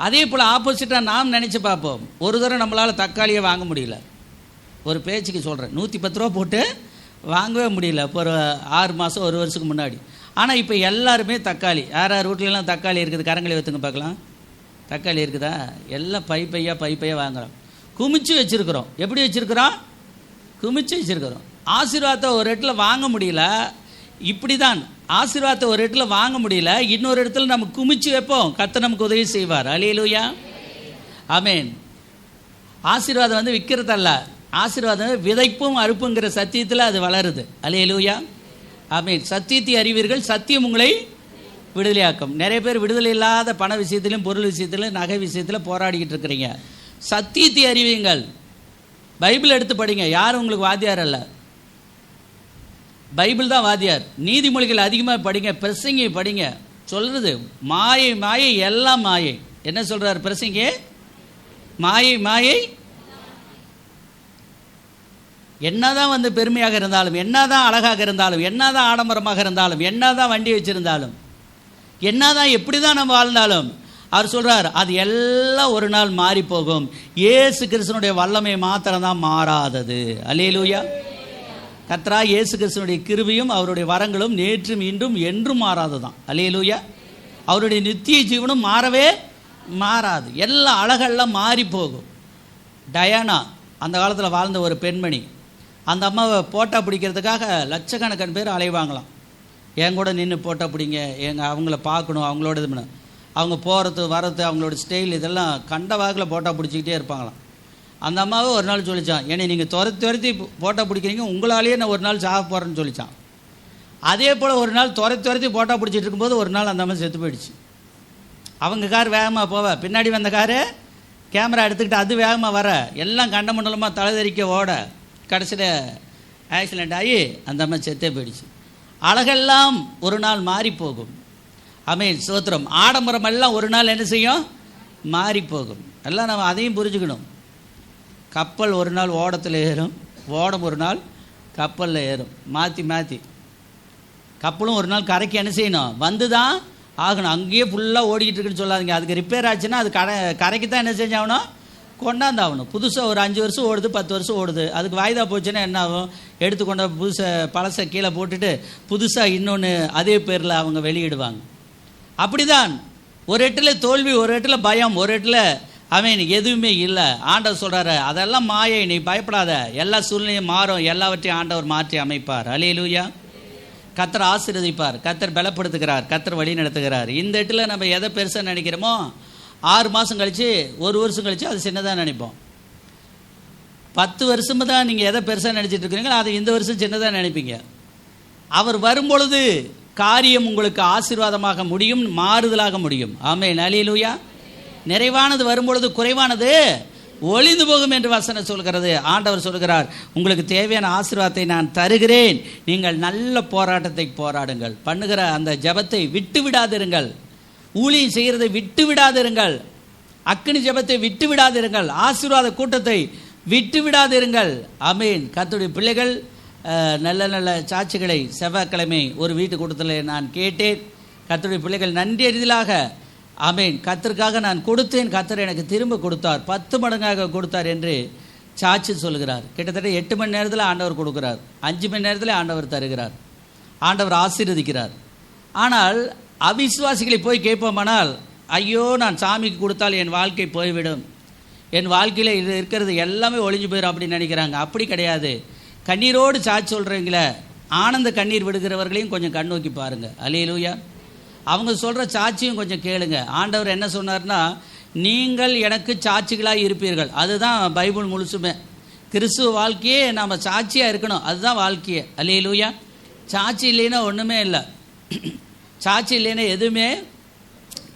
அதே போல் ஆப்போசிட்டாக நாம் நினச்சி பார்ப்போம். ஒரு தடவை நம்மளால் தக்காளியை வாங்க முடியல, ஒரு பேச்சுக்கு சொல்கிறேன், 110 ரூபா போட்டு வாங்கவே முடியல இப்போ ஒரு 6 மாதம் 1 வருஷத்துக்கு முன்னாடி. ஆனால் இப்போ எல்லாருமே தக்காளி, யார் வீட்லலாம் தக்காளி இருக்குது, கரங்களை வைத்துங்க பார்க்கலாம். தக்காளி இருக்குதா? எல்லாம் பைப்பையாக வாங்குகிறோம், குமிச்சு வச்சுருக்குறோம். எப்படி வச்சுருக்குறோம்? குமிச்சு வச்சுருக்குறோம். ஆசீர்வாதத்தை ஒரு இடத்துல வாங்க முடியல. இப்படி தான் ஆசீர்வாதத்தை ஒரு இடத்துல வாங்க முடியல, இன்னொரு இடத்துல நம்ம குமிச்சு வைப்போம். கர்த்தர் நமக்கு உதவி செய்வார். அல்லேலூயா. ஆமென். ஆசீர்வாதம் விற்கிறதல்ல, ஆசீர்வாதம் விதைப்பும் அறுப்புங்கிற சத்தியத்தில் அது வளருது. அல்லேலூயா. ஆமென். சத்தியத்தை அறிவீர்கள், சத்தியம் உங்களை விடுதலையாக்கும். நிறைய பேர் விடுதலை இல்லாத பண விஷயத்திலும் பொருள் விஷயத்திலும் நகை விஷயத்தில் போராடிக்கிட்டு இருக்கிறீங்க. சத்தியத்தை அறிவீங்கள். பைபிள் எடுத்து படிங்க. யாரும் உங்களுக்கு வாத்தியார் அல்ல, பைபிள் தான் வாத்தியார். நீதிமொழிகள் அதிகமாக படிங்க, பிரசங்கி படிங்க. சொல்கிறது மாயை மாயை எல்லாம் மாயை. என்ன சொல்கிறார் பிரசங்கி? மாயை மாயை. என்னதான் வந்து பெருமையாக இருந்தாலும், என்னதான் அழகாக இருந்தாலும், என்னதான் ஆடம்பரமாக இருந்தாலும், என்னதான் வண்டி வச்சிருந்தாலும், என்னதான் எப்படி தான் நம்ம வாழ்ந்தாலும், அவர் சொல்றார் அது எல்லாம் ஒரு நாள் மாறி போகும். இயேசு கிறிஸ்துனுடைய வல்லமை மாத்திரம் தான் மாறாதது. அல்லேலூயா. கர்த்தரா இயேசு கிறிஸ்துனுடைய கிருபையும் அவருடைய வரங்களும் நேற்றும் இன்றும் என்றும் மாறாததான். அல்லேலூயா. அவருடைய நித்திய ஜீவனும் மாறவே மாறாது. எல்லா அழகெல்லாம் மாறி போகும். டயானா அந்த காலத்தில் வாழ்ந்த ஒரு பெண்மணி. அந்த அம்மாவை போட்டா பிடிக்கிறதுக்காக லட்சக்கணக்கான பேர் அலைவாங்களாம். என் கூட நின்று போட்டா பிடிங்க, அவங்கள பார்க்கணும், அவங்களோட இது பண்ண, அவங்க போகிறது வரது, அவங்களோட ஸ்டைல் இதெல்லாம் கண்ட வாக்கில் போட்டா பிடிச்சிக்கிட்டே இருப்பாங்களாம். அந்த அம்மாவை ஒரு நாள் சொல்லிச்சான், ஏன்னா நீங்கள் துரத்தி போட்டா பிடிக்கிறீங்க, உங்களாலேயே நான் ஒரு நாள் சாக போகிறேன்னு சொல்லிச்சான். அதே போல் ஒரு நாள் துரத்தி போட்டா பிடிச்சிட்டு இருக்கும்போது ஒரு நாள் அந்த அம்மா செத்து போயிடுச்சு. அவங்க கார் வேகமாக போவ, பின்னாடி வந்த காரு கேமரா எடுத்துக்கிட்டு அது வேகமாக வர, எல்லாம் கண்ட மண்டலமாக தலைதறிக்க ஓட, கடைசியில் ஆக்சிடெண்ட் ஆகி அந்த அம்மா செத்தே போயிடுச்சு. அழகெல்லாம் ஒரு நாள் மாறி போகும். ஆமென், ஸ்தோத்திரம். ஆடம்பரம் எல்லாம் ஒரு நாள் என்ன செய்யும்? மாறி போகும். எல்லாம் நம்ம அதையும் புரிஞ்சுக்கணும். கப்பல் ஒரு நாள் ஓடத்தில் ஏறும், ஓடம் ஒரு நாள் கப்பலில் ஏறும். மாற்றி மாற்றி கப்பலும் ஒரு நாள் கரைக்கு என்ன செய்யணும்? வந்து தான் ஆகணும். அங்கேயே ஃபுல்லாக ஓடிக்கிட்டு இருக்குன்னு சொல்லாதீங்க. அதுக்கு ரிப்பேர் ஆச்சுன்னா அது கரைக்கு தான் என்ன செஞ்சாகணும்? கொண்டாந்தாகணும். புதுசாக ஒரு 5 வருஷம் ஓடுது, 10 வருஷம் ஓடுது, அதுக்கு வாய்தா போச்சுன்னா என்ன ஆகும்? எடுத்துக்கொண்ட பழசை கீழே போட்டுட்டு புதுசாக இன்னொன்று அதே பேரில் அவங்க வெளியிடுவாங்க. அப்படிதான் ஒரு இடத்துல தோல்வி, ஒரு இடத்துல பயம், ஒரு இடத்துல அவன் எதுவுமே இல்லை. ஆண்டவர் சொல்கிறாரு அதெல்லாம் மாயை, நீ பயப்படாத, எல்லா சூழ்நிலையும் மாறும், எல்லாவற்றையும் ஆண்டவர் மாற்றி அமைப்பார். அல்லேலூயா. கர்த்தர் ஆசீர்வதிப்பார், கர்த்தர் பலப்படுத்துகிறார், கர்த்தர் வழி நடத்துகிறார். இந்த இடத்துல நம்ம எதை பெருசாக நினைக்கிறோமோ 6 மாதம் கழித்து 1 வருஷம் கழித்து அது சின்னதாக நினைப்போம். 10 வருஷமாக தான் நீங்கள் எதை பெருசாக நினச்சிட்டு இருக்கிறீங்களோ அதை இந்த வருஷம் சின்னதாக நினைப்பீங்க. அவர் வரும்பொழுது காரியம் உங்களுக்கு ஆசீர்வாதமாக முடியும், மாறுதலாக முடியும். ஆமென், அல்லேலூயா. நிறைவானது வரும்பொழுது குறைவானது ஒளிந்து போகும் என்று வசனம் சொல்கிறது. ஆண்டவர் சொல்கிறார் உங்களுக்கு தேவையான ஆசீர்வாதத்தை நான் தருகிறேன், நீங்கள் நல்ல போராட்டத்தை போராடுங்கள், பண்ணுகிற அந்த ஜெபத்தை விட்டு விடாதிருங்கள், ஊழியம் செய்கிறதை விட்டு விடாதிருங்கள், அக்கினி ஜெபத்தை விட்டு விடாதிருங்கள், ஆசீர்வாத கூட்டத்தை விட்டு விடாதிருங்கள். ஆமென். கர்த்தருடைய பிள்ளைகள் நல்ல நல்ல சாட்சிகளை செவ்வாய்க்கிழமை ஒரு வீட்டு கூட்டத்தில் நான் கேட்டேன். கர்த்தருடைய பிள்ளைகள் நன்றி அறிதலாக ஆமென், கர்த்தருக்காக நான் கொடுத்தேன், கர்த்தர் எனக்கு திரும்ப கொடுத்தார், 10 மடங்காக கொடுத்தார் என்று சாட்சி சொல்கிறார். கிட்டத்தட்ட 8 மணி நேரத்தில் ஆண்டவர் கொடுக்கிறார், 5 மணி நேரத்தில் ஆண்டவர் தருகிறார், ஆண்டவர் ஆசீர்வதிக்கிறார். ஆனால் அவிசுவாசிகளை போய் கேட்போமானால், ஐயோ நான் சாமிக்கு கொடுத்தால் என் வாழ்க்கை போய்விடும், என் வாழ்க்கையில் இருக்கிறது எல்லாமே ஒளிஞ்சு போயிடும் அப்படின்னு நினைக்கிறாங்க. அப்படி கிடையாது. கண்ணீரோடு சாட்சி சொல்கிறீங்களே, ஆனந்த கண்ணீர் விடுகிறவர்களையும் கொஞ்சம் கண்ணோக்கி பாருங்கள். அல்லேலூயா. அவங்க சொல்கிற சாட்சியும் கொஞ்சம் கேளுங்க. ஆண்டவர் என்ன சொன்னார்னா, நீங்கள் எனக்கு சாட்சிகளாக இருப்பீர்கள். அதுதான் பைபிள் முழுசுமே. கிறிஸ்துவ வாழ்க்கையே நாம் சாட்சியாக இருக்கணும், அதுதான் வாழ்க்கையே. அல்லேலூயா. சாட்சி இல்லைன்னா ஒன்றுமே இல்லை, சாட்சி இல்லைன்னா எதுவுமே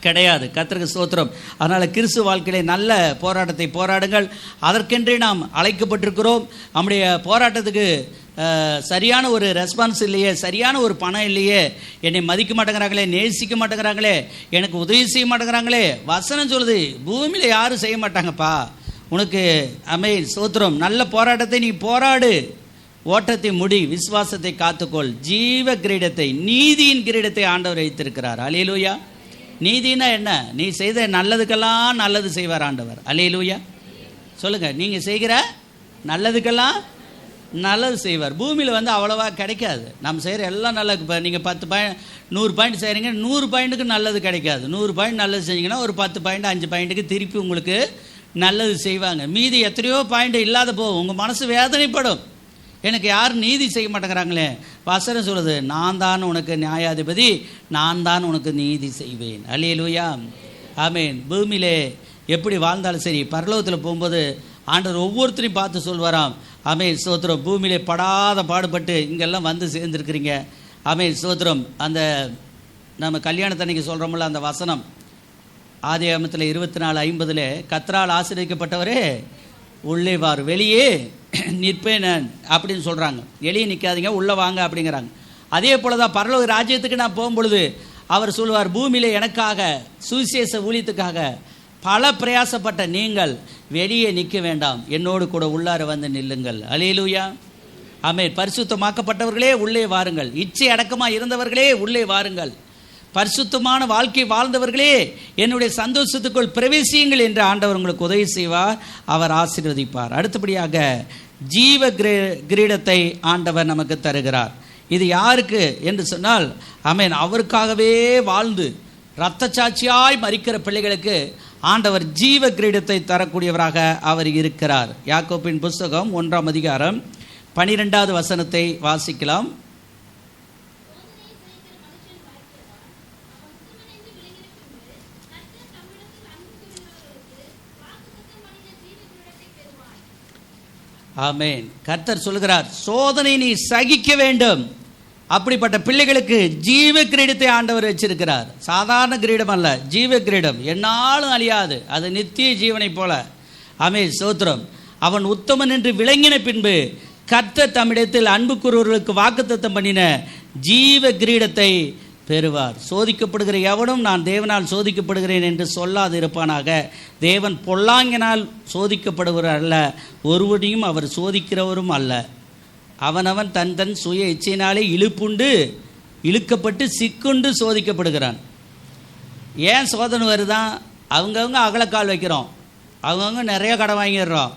கிடையாது. கர்த்தருக்கு ஸ்தோத்திரம். அதனால் கிறிஸ்துவ வாழ்க்கையிலே நல்ல போராட்டத்தை போராடுங்கள். அதற்கென்றே நாம் அழைக்கப்பட்டிருக்கிறோம். நம்முடைய போராட்டத்துக்கு சரியான ஒரு ரெஸ்பான்ஸ் இல்லையே, சரியான ஒரு பணம் இல்லையே, என்னை மதிக்க மாட்டேங்கிறாங்களே, நேசிக்க மாட்டேங்கிறாங்களே, எனக்கு உதவி செய்ய மாட்டேங்கிறாங்களே. வசனம் சொல்லுது பூமியில் யாரும் செய்ய மாட்டாங்கப்பா, உனக்கு ஆமென் ஸ்தோத்திரம். நல்ல போராட்டத்தை நீ போராடு, ஓட்டத்தை முடி, விசுவாசத்தை காத்துக்கொள், ஜீவ கிரீடத்தை, நீதியின் கிரீடத்தை ஆண்டவர் வைத்திருக்கிறார். அல்லேலூயா. நீதினா என்ன? நீ செய்த நல்லதுக்கெல்லாம் நல்லது செய்வார் ஆண்டவர். அல்லேலூயா. சொல்லுங்க, நீங்க செய்கிற நல்லதுக்கெல்லாம் நல்லது செய்வார். பூமியில் வந்து அவ்வளவா கிடைக்காது. நம்ம செய்கிற எல்லாம் நல்லது. இப்போ நீங்கள் 10 பாயிண்ட் 100 பாயிண்ட் செய்கிறீங்க, 100 பாயிண்ட்டுக்கு நல்லது கிடைக்காது. 100 பாயிண்ட் நல்லது செஞ்சீங்கன்னா ஒரு 10 பாயிண்ட் 5 பாயிண்ட்டுக்கு திருப்பி உங்களுக்கு நல்லது செய்வாங்க. மீதி எத்தனையோ பாயிண்ட் இல்லாத போகும். உங்கள் மனசு வேதனைப்படும், எனக்கு யாரும் நீதி செய்ய மாட்டேங்கிறாங்களே. வசனம் சொல்லுது, நான் தான் உனக்கு நியாயாதிபதி, நான் தான் உனக்கு நீதி செய்வேன். அல்லேலூயா. ஆமென். பூமியிலே எப்படி வாழ்ந்தாலும் சரி, பரலோகத்தில் போகும்போது ஆண்டவர் ஒவ்வொருத்தரையும் பார்த்து சொல்வாராம், ஆமென் ஸ்தோத்திரம், பூமியிலே படாத பாடுபட்டு இங்கெல்லாம் வந்து சேர்ந்துருக்கிறீங்க. ஆமென் ஸ்தோத்திரம். அந்த நம்ம கல்யாணத்தன்னைக்கு சொல்கிறோம்ல அந்த வசனம், ஆதியாகமத்தில் 24:50 கர்த்தரால் ஆசீர்வதிக்கப்பட்டவரே உள்ளே வார், வெளியே நிற்பேன் அப்படின்னு சொல்கிறாங்க. வெளியே நிற்காதீங்க, உள்ளே வாங்க அப்படிங்கிறாங்க. அதே போல தான் பரலோக ராஜ்யத்துக்கு நான் போகும்பொழுது அவர் சொல்லுவார், பூமியில் எனக்காக சுவிசேஷ ஊழியத்துக்காக பல பிரயாசப்பட்ட நீங்கள் வெளியே நிற்க வேண்டாம், என்னோடு கூட உள்ளார வந்து நில்லுங்கள். அல்லேலூயா, ஆமென். பரிசுத்தமாக்கப்பட்டவர்களே உள்ளே வாருங்கள், இச்சை அடக்கமாக இருந்தவர்களே உள்ளே வாருங்கள், பரிசுத்தமான வாழ்க்கை வாழ்ந்தவர்களே என்னுடைய சந்தோஷத்துக்குள் பிரவேசியுங்கள் என்று ஆண்டவர் உங்களுக்கு உதவி செய்வார், அவர் ஆசீர்வதிப்பார். அடுத்தபடியாக ஜீவ கிரீடத்தை ஆண்டவர் நமக்கு தருகிறார். இது யாருக்கு என்று சொன்னால், ஆமென், அவருக்காகவே வாழ்ந்து இரத்த சாட்சியாய் மரிக்கிற பிள்ளைகளுக்கு ஆண்டவர் ஜீவ கிரீடத்தை தரக்கூடியவராக அவர் இருக்கிறார். யாக்கோபின் புஸ்தகம் 1ஆம் அதிகாரம் 12வது வசனத்தை வாசிக்கலாம். ஆமென். கர்த்தர் சொல்கிறார், சோதனை நீ சகிக்க வேண்டும். அப்படிப்பட்ட பிள்ளைகளுக்கு ஜீவ கிரீடத்தை ஆண்டவர் வச்சிருக்கிறார். சாதாரண கிரீடம் அல்ல, ஜீவ கிரீடம், என்னாலும் அழியாது, அது நித்திய ஜீவனை போல. ஆமென், ஸ்தோத்திரம். அவன் உத்தமன் என்று விளங்கின பின்பு கர்த்தர் தம்மிடத்தில் அன்பு கூறுவர்களுக்கு வாக்குத்தத்தம் பண்ணின ஜீவ கிரீடத்தை பெறுவார். சோதிக்கப்படுகிற எவனும் நான் தேவனால் சோதிக்கப்படுகிறேன் என்று சொல்லாது இருப்பானாக. தேவன் பொல்லாங்கினால் சோதிக்கப்படுகிறார் அல்ல, ஒருவனையும் அவர் சோதிக்கிறவரும் அல்ல. அவனவன் தன் தன் சுய இச்சையினாலே இழுப்புண்டு இழுக்கப்பட்டு சிக்குண்டு சோதிக்கப்படுகிறான். ஏன் சோதனை வருதான்? அவங்கவுங்க அகலக்கால் வைக்கிறோம், அவங்கவுங்க நிறைய கடன் வாங்கிடுறோம்,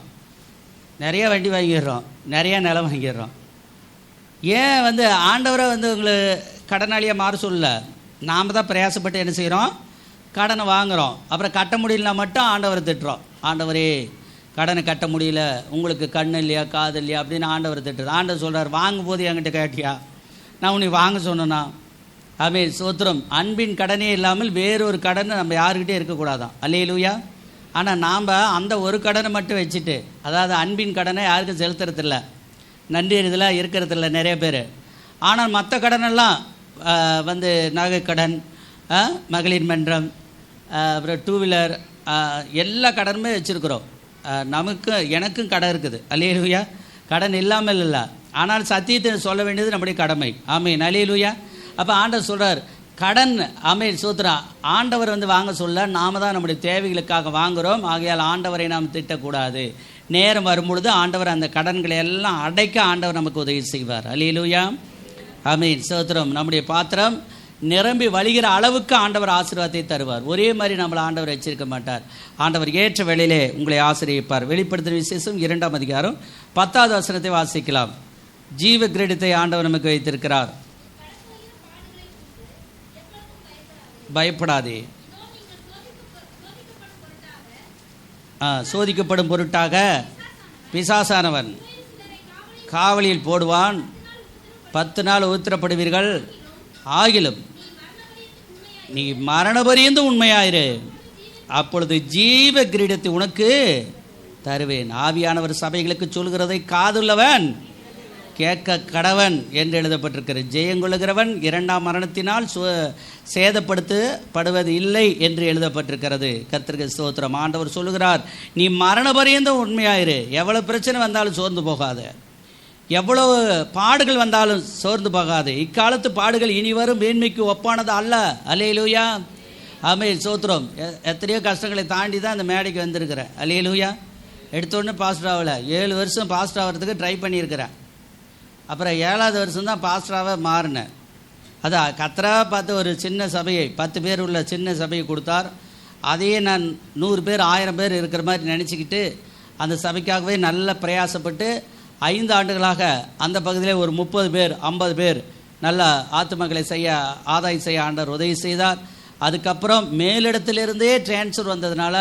நிறைய வண்டி வாங்கிடுறோம், நிறைய நிலம் வாங்கிடுறோம். ஏன் ஆண்டவரை உங்களை கடனாளியாக மாற சொல்லல, நாம் தான் பிரயாசப்பட்டு என்ன செய்கிறோம், கடனை வாங்குகிறோம். அப்புறம் கட்ட முடியலனா மட்டும் ஆண்டவரை திட்டுறோம். ஆண்டவரே கடனை கட்ட முடியல, உங்களுக்கு கண்ணு இல்லையா காது இல்லையா அப்படின்னு ஆண்டவரை திட்டுறது. ஆண்டவர் சொல்கிறார், வாங்கும் போது என்கிட்ட கேட்டியா, நான் உன்னை வாங்க சொன்னேன்னா. ஆமென், ஸ்தோத்திரம். அன்பின் கடனே இல்லாமல் வேறொரு கடனை நம்ம யாருக்கிட்டே இருக்கக்கூடாதான். அல்லேலூயா. ஆனால் நாம் அந்த ஒரு கடனை மட்டும் வச்சுட்டு, அதாவது அன்பின் கடனை யாருக்கும் செலுத்துறதில்ல, நன்றி இதெல்லாம் இருக்கிறதில்ல நிறைய பேர். ஆனால் மற்ற கடனெல்லாம் நகை கடன், மகளிர் மன்றம், அப்புறம் டூ வீலர், எல்லா கடனுமே வச்சுருக்குறோம். எனக்கும் கடன் இருக்குது. அல்லேலூயா. கடன் இல்லாமல் இல்லை, ஆனால் சத்தியத்தை சொல்ல வேண்டியது நம்முடைய கடமை. ஆமென், அல்லேலூயா. அப்போ ஆண்டவர் சொல்கிறார், கடன், ஆமென், சூத்திரம், ஆண்டவர் வாங்க சொல்ல, நாம் தான் நம்முடைய தேவைகளுக்காக வாங்குகிறோம். ஆகையால் ஆண்டவரை நாம் திட்டக்கூடாது. நேரம் வரும்பொழுது ஆண்டவர் அந்த கடன்களை எல்லாம் அடைக்க ஆண்டவர் நமக்கு உதவி செய்வார். அல்லேலூயா, ஆமென், ஸ்தோத்திரம். நம்முடைய பாத்திரம் நிரம்பி வழிகிற அளவுக்கு ஆண்டவர் ஆசீர்வாதத்தை தருவார். ஒரே மாதிரி நம்மளை ஆண்டவர் வச்சிருக்க மாட்டார். ஆண்டவர் ஏற்ற வேளையிலே உங்களை ஆசீர்வதிப்பார். வெளிப்படுத்துகிற விசேஷம் 2ஆம் அதிகாரம் 10வது வசனத்தை வாசிக்கலாம். ஜீவ கிரீடத்தை ஆண்டவர் நமக்கு வைத்திருக்கிறார். பயப்படாதே, சோதிக்கப்படும் பொருட்டாக பிசாசானவன் காவலில் போடுவான், 10 நாள் உத்திரப்படுவீர்கள். ஆகிலும் நீ மரணபரியந்து உண்மையாயிரு, அப்பொழுது ஜீவ கிரீடத்தை உனக்கு தருவேன். ஆவியானவர் சபைகளுக்கு சொல்கிறதை காதுள்ளவன் கேட்க கடவன் என்று எழுதப்பட்டிருக்கிறது. ஜெயங்கொள்ளுகிறவன் 2ஆம் மரணத்தினால் சேதப்படுத்தப்படுவது இல்லை என்று எழுதப்பட்டிருக்கிறது. கர்த்தருக்கு ஸ்தோத்திரம். ஆண்டவர் சொல்லுகிறார், நீ மரணபரியந்தும் உண்மையாயிரு. எவ்வளவு பிரச்சனை வந்தாலும் சோர்ந்து போகாத, எவ்வளவு பாடுகள் வந்தாலும் சோர்ந்து போகாது. இக்காலத்து பாடுகள் இனி வரும் மேன்மைக்கு ஒப்பானது அல்ல. அல்லேலூயா, ஆமென், ஸ்தோத்திரம். எத்தனையோ கஷ்டங்களை தாண்டி தான் இந்த மேடைக்கு வந்திருக்கிறேன். அல்லேலூயா. எடுத்தோடனே பாஸ்டர் ஆகலை, 7 வருஷம் பாஸ்டர் ஆகிறதுக்கு ட்ரை பண்ணியிருக்கிறேன். அப்புறம் 7வது வருஷம் தான் பாஸ்டராக மாறினேன். அதான் கத்தராக பார்த்து ஒரு சின்ன சபையை, 10 பேர் உள்ள சின்ன சபையை கொடுத்தார். அதையே நான் 100 பேர் 1000 பேர் இருக்கிற மாதிரி நினச்சிக்கிட்டு அந்த சபைக்காகவே நல்ல பிரயாசப்பட்டு 5 ஆண்டுகளாக அந்த பகுதியிலே ஒரு 30 பேர் 50 பேர் நல்ல ஆத்துமக்களை ஆதாயம் செய்ய ஆண்டவர் உதவி செய்தார். அதுக்கப்புறம் மேலிடத்திலிருந்தே டிரான்ஸ்ஃபர் வந்ததுனால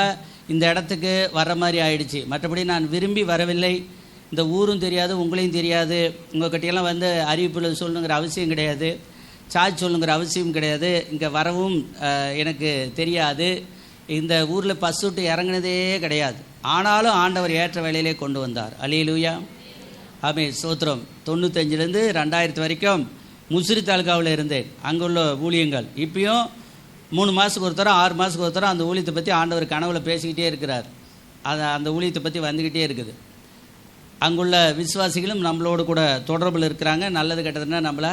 இந்த இடத்துக்கு வர்ற மாதிரி ஆயிடுச்சு. மற்றபடி நான் விரும்பி வரவில்லை. இந்த ஊரும் தெரியாது, உங்களையும் தெரியாது, உங்கள்கிட்டையெல்லாம் அறிவிப்புகள் சொல்லணுங்கிற அவசியம் கிடையாது, சார்ஜ் சொல்லுங்கிற அவசியம் கிடையாது. இங்கே வரவும் எனக்கு தெரியாது. இந்த ஊரில் பஸ் விட்டு இறங்கினதே கிடையாது. ஆனாலும் ஆண்டவர் ஏற்ற வேலையிலே கொண்டு வந்தார். அல்லேலூயா, ஆமென், ஸ்தோத்திரம். 95லேருந்து 2000 வரைக்கும் முசிறி தாலுக்காவில் இருந்தேன். அங்கே உள்ள ஊழியங்கள் இப்பயும் 3 மாதத்துக்கு ஒரு தரம் 6 மாதத்துக்கு ஒரு தரம் அந்த ஊழியத்தை பற்றி ஆண்டவர் கனவுல பேசிக்கிட்டே இருக்கிறார். அந்த ஊழியத்தை பற்றி வந்துக்கிட்டே இருக்குது. அங்குள்ள விசுவாசிகளும் நம்மளோடு கூட தொடர்பில் இருக்கிறாங்க. நல்லது கெட்டதுன்னா நம்மளை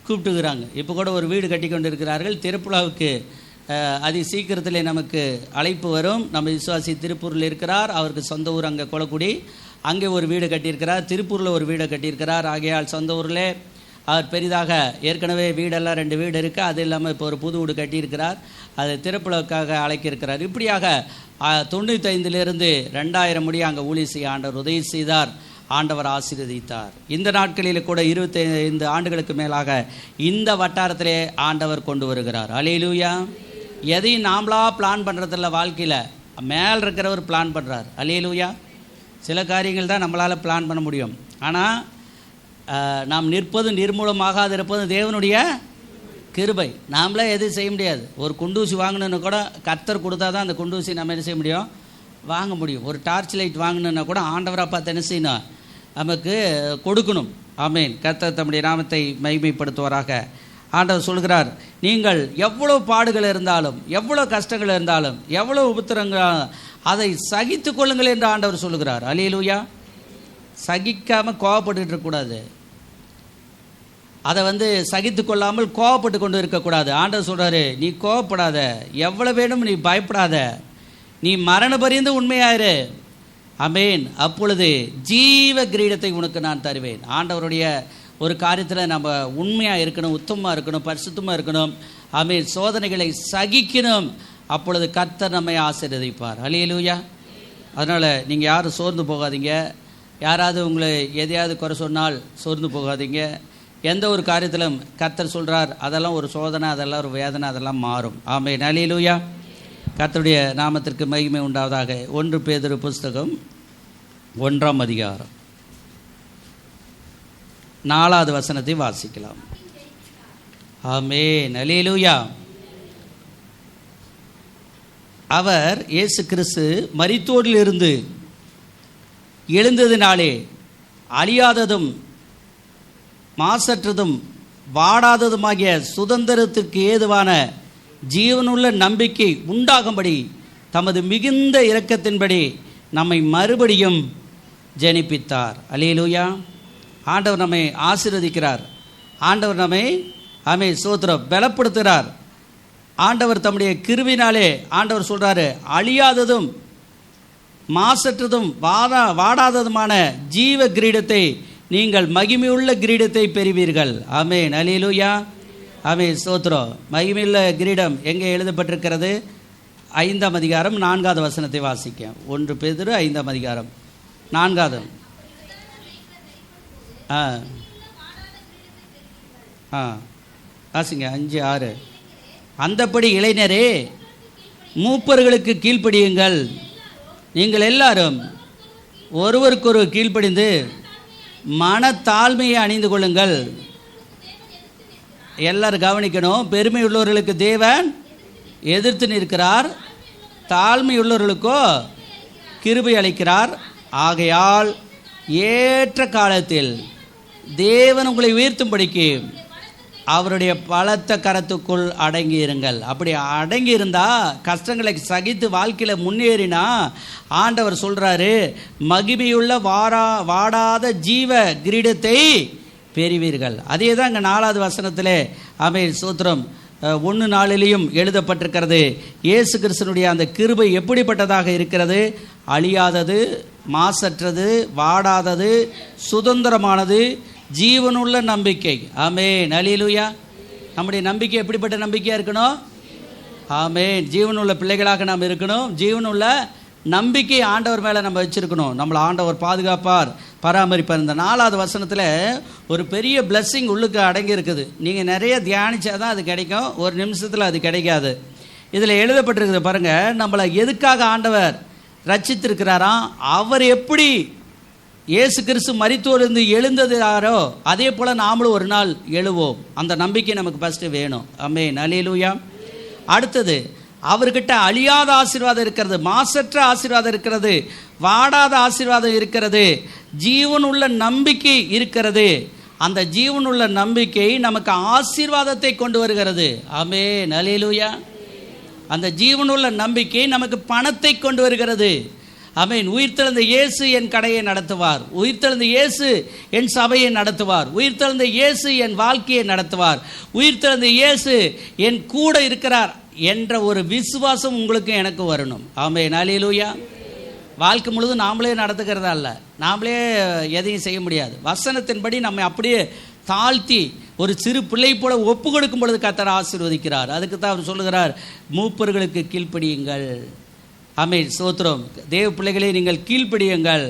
கூப்பிட்டுக்கிறாங்க. இப்போ கூட ஒரு வீடு கட்டி கொண்டு இருக்கிறார்கள். திருப்புலாவுக்கு அதி சீக்கிரத்தில் நமக்கு அழைப்பு வரும். நம்ம விசுவாசி திருப்பூரில் இருக்கிறார். அவருக்கு சொந்த ஊர் அங்கே கொளக்குடி. அங்கே ஒரு வீடு கட்டியிருக்கிறார். திருப்பூரில் ஒரு வீடை கட்டியிருக்கிறார். ஆகையால் சொந்த ஊரில் அவர் பெரிதாக ஏற்கனவே வீடெல்லாம் 2 வீடு இருக்குது. அது இல்லாமல் இப்போ ஒரு புது வீடு கட்டியிருக்கிறார். அது திருப்புலாவுக்காக அழைக்கிருக்கிறார். இப்படியாக 95லிருந்து 2000 முடிய அங்கே ஊழிய செய்ய ஆண்டவர் உதவி செய்தார். ஆண்டவர் ஆசீர்வதித்தார். இந்த நாட்களில் கூட 25 ஆண்டுகளுக்கு மேலாக இந்த வட்டாரத்திலே ஆண்டவர் கொண்டு வருகிறார். அல்லேலூயா. எதையும் நாமளா பிளான் பண்ணுறதில்ல. வாழ்க்கையில் மேல் இருக்கிறவர் பிளான் பண்ணுறார். அல்லேலூயா. சில காரியங்கள் தான் நம்மளால் பிளான் பண்ண முடியும். ஆனால் நாம் நிற்பது நிர்மூலமாகாது இருப்பது தேவனுடைய கிருபை. நாமளே எதுவும் செய்ய முடியாது. ஒரு குண்டூசி வாங்கணுன்னு கூட கர்த்தர் கொடுத்தா தான் அந்த குண்டூசி நம்ம என்ன செய்ய முடியும், வாங்க முடியும். ஒரு டார்ச் லைட் வாங்கணுன்னா கூட ஆண்டவராக பார்த்து என்ன செய்யணும், நமக்கு கொடுக்கணும். ஆமேன். கர்த்தர் தம்முடைய நாமத்தை மகிமைப்படுத்துவாராக. ஆண்டவர் சொல்கிறார், நீங்கள் எவ்வளோ பாடுகள் இருந்தாலும், எவ்வளோ கஷ்டங்கள் இருந்தாலும், எவ்வளோ உபத்திரங்கள் அதை சகித்து கொள்ளுங்கள் என்று ஆண்டவர் சொல்கிறார். அல்லேலூயா. சகிக்காமல் கோவப்பட்டு இருக்கக்கூடாது. அதை சகித்து கொள்ளாமல் கோவப்பட்டு கொண்டு இருக்கக்கூடாது. ஆண்டவர் சொல்கிறாரு, நீ கோவப்படாத, எவ்வளோ வேணும் நீ பயப்படாத, நீ மரண பரியந்து உண்மையாயிரு. ஆமேன். அப்பொழுது ஜீவ கிரீடத்தை உனக்கு நான் தருவேன். ஆண்டவருடைய ஒரு காரியத்தில் நம்ம உண்மையாக இருக்கணும், உத்தமமாக இருக்கணும், பரிசுத்தமாக இருக்கணும். ஆமேன். சோதனைகளை சகிக்கணும். அப்பொழுது கர்த்தர் நம்மை ஆசீர்வதிப்பார். அல்லேலூயா. அதனால் நீங்கள் யாரும் சோர்ந்து போகாதீங்க. யாராவது உங்களை எதையாவது குறை சொன்னால் சோர்ந்து போகாதீங்க. எந்த ஒரு காரியத்திலும் கர்த்தர் சொல்கிறார், அதெல்லாம் ஒரு சோதனை, அதெல்லாம் ஒரு வேதனை, அதெல்லாம் மாறும். ஆமென். அல்லேலூயா. கர்த்தருடைய நாமத்திற்கு மகிமை உண்டாவதாக. 1 பேதுரு புஸ்தகம் 1ஆம் அதிகாரம் 4வது வசனத்தை வாசிக்கலாம். ஆமென். அல்லேலூயா. அவர் இயேசு கிறிஸ்து மரித்தோரிலிருந்து எழுந்ததினாலே அழியாததும் மாசற்றதும் வாடாததுமாகிய சுதந்திரத்திற்கு ஏதுவான ஜீவனுள்ள நம்பிக்கை உண்டாகும்படி தமது மிகுந்த இரக்கத்தின்படி நம்மை மறுபடியும் ஜனிப்பித்தார். அல்லேலூயா. ஆண்டவர் நம்மை ஆசீர்வதிக்கிறார். ஆண்டவர் நம்மை சோத்திரம் பலப்படுத்துகிறார். ஆண்டவர் தம்முடைய கிருபையினாலே ஆண்டவர் சொல்கிறாரு, அழியாததும் மாசற்றதும் வாடாததுமான ஜீவ கிரீடத்தை, நீங்கள் மகிமையுள்ள கிரீடத்தை பெறுவீர்கள். ஆமென். அல்லேலூயா. ஆமென். ஸ்தோத்திரம். மகிமையுள்ள கிரீடம் எங்கே எழுதப்பட்டிருக்கிறது? 5ஆம் அதிகாரம் 4வது வசனத்தை வாசிக்க. 1 பேதுரு 5ஆம் அதிகாரம் 4வது. வாசிங்க. 5, 6. அந்தப்படி இளைஞரே, மூப்பர்களுக்கு கீழ்ப்படியுங்கள். நீங்கள் எல்லாரும் ஒருவருக்கொரு கீழ்ப்படிந்து மனத்தாழ்மையை அணிந்து கொள்ளுங்கள். எல்லாரும் கவனிக்கணும். பெருமை உள்ளவர்களுக்கு தேவன் எதிர்த்து நிற்கிறார், தாழ்மை உள்ளவர்களுக்கோ கிருபை அளிக்கிறார். ஆகையால் ஏற்ற காலத்தில் தேவன் உங்களை உயர்த்தும்படிக்கு அவருடைய பலத்த கரத்துக்குள் அடங்கி இருங்கள். அப்படி அடங்கி இருந்தால், கஷ்டங்களை சகித்து வாழ்க்கையில் முன்னேறினா, ஆண்டவர் சொல்கிறாரு, மகிமையுள்ள வாடாத ஜீவ கிரீடத்தை பெறுவீர்கள். அதே தான் இங்கே 4வது வசனத்தில் ஆமென் ஸ்தோத்திரம் 1:4 எழுதப்பட்டிருக்கிறது. இயேசு கிறிஸ்துனுடைய அந்த கிருபை எப்படிப்பட்டதாக இருக்கிறது? அழியாதது, மாசற்றது, வாடாதது, சுதந்திரமானது, ஜீவனுள்ள நம்பிக்கை. ஆமென். அல்லேலூயா. நம்முடைய நம்பிக்கை எப்படிப்பட்ட நம்பிக்கையாக இருக்கணும்? ஆமென். ஜீவனுள்ள பிள்ளைகளாக நாம் இருக்கணும். ஜீவனுள்ள நம்பிக்கை ஆண்டவர் மேலே நம்ம வச்சுருக்கணும். நம்மளை ஆண்டவர் பாதுகாப்பார், பராமரிப்பார். இந்த 4வது வசனத்தில் ஒரு பெரிய பிளஸ்ஸிங் உள்ளுக்கு அடங்கி இருக்குது. நீங்கள் நிறைய தியானித்தா தான் அது கிடைக்கும், ஒரு நிமிஷத்தில் அது கிடைக்காது. இதில் எழுதப்பட்டிருக்குது பாருங்கள், நம்மளை எதுக்காக ஆண்டவர் ரட்சித்திருக்கிறாராம்? அவர் எப்படி இயேசு கிறிஸ்து மரித்தோரிலிருந்து எழுந்ததாரோ அதே போல் நாமளும் ஒரு நாள் எழுவோம். அந்த நம்பிக்கை நமக்கு ஃபஸ்ட்டு வேணும். ஆமென். அல்லேலூயா. அடுத்தது, அவர்கிட்ட அழியாத ஆசீர்வாதம் இருக்கிறது, மாசற்ற ஆசீர்வாதம் இருக்கிறது, வாடாத ஆசீர்வாதம் இருக்கிறது, ஜீவனுள்ள நம்பிக்கை இருக்கிறது. அந்த ஜீவனுள்ள நம்பிக்கை நமக்கு ஆசீர்வாதத்தை கொண்டு வருகிறது. ஆமென். அல்லேலூயா. அந்த ஜீவனுள்ள நம்பிக்கை நமக்கு பணத்தை கொண்டு வருகிறது. ஆமென். உயிர்த்தெழுந்த இயேசு என் கடையை நடத்துவார், உயிர்த்தெழுந்த இயேசு என் சபையை நடத்துவார், உயிர்த்தெழுந்த இயேசு என் வாழ்க்கையை நடத்துவார், உயிர்த்தெழுந்த இயேசு என் கூட இருக்கிறார் என்ற ஒரு விசுவாசம் உங்களுக்கு எனக்கு வரணும். ஆமென். அல்லேலூயா. வாழ்க்கை முழுதும் நாமளே நடத்துக்கிறதா அல்ல, நாமளே எதையும் செய்ய முடியாது. வசனத்தின்படி நம்ம அப்படியே தாழ்த்தி ஒரு சிறு பிள்ளை போல ஒப்பு கொடுக்கும் பொழுது கர்த்தர் ஆசீர்வதிக்கிறார். அதுக்கு தான் அவர் சொல்லுகிறார், மூப்பர்களுக்கு கீழ்ப்படியுங்கள். ஆமென். ஸ்தோத்திரம். தேவ பிள்ளைகளே, நீங்கள் கீழ்ப்படியுங்கள்.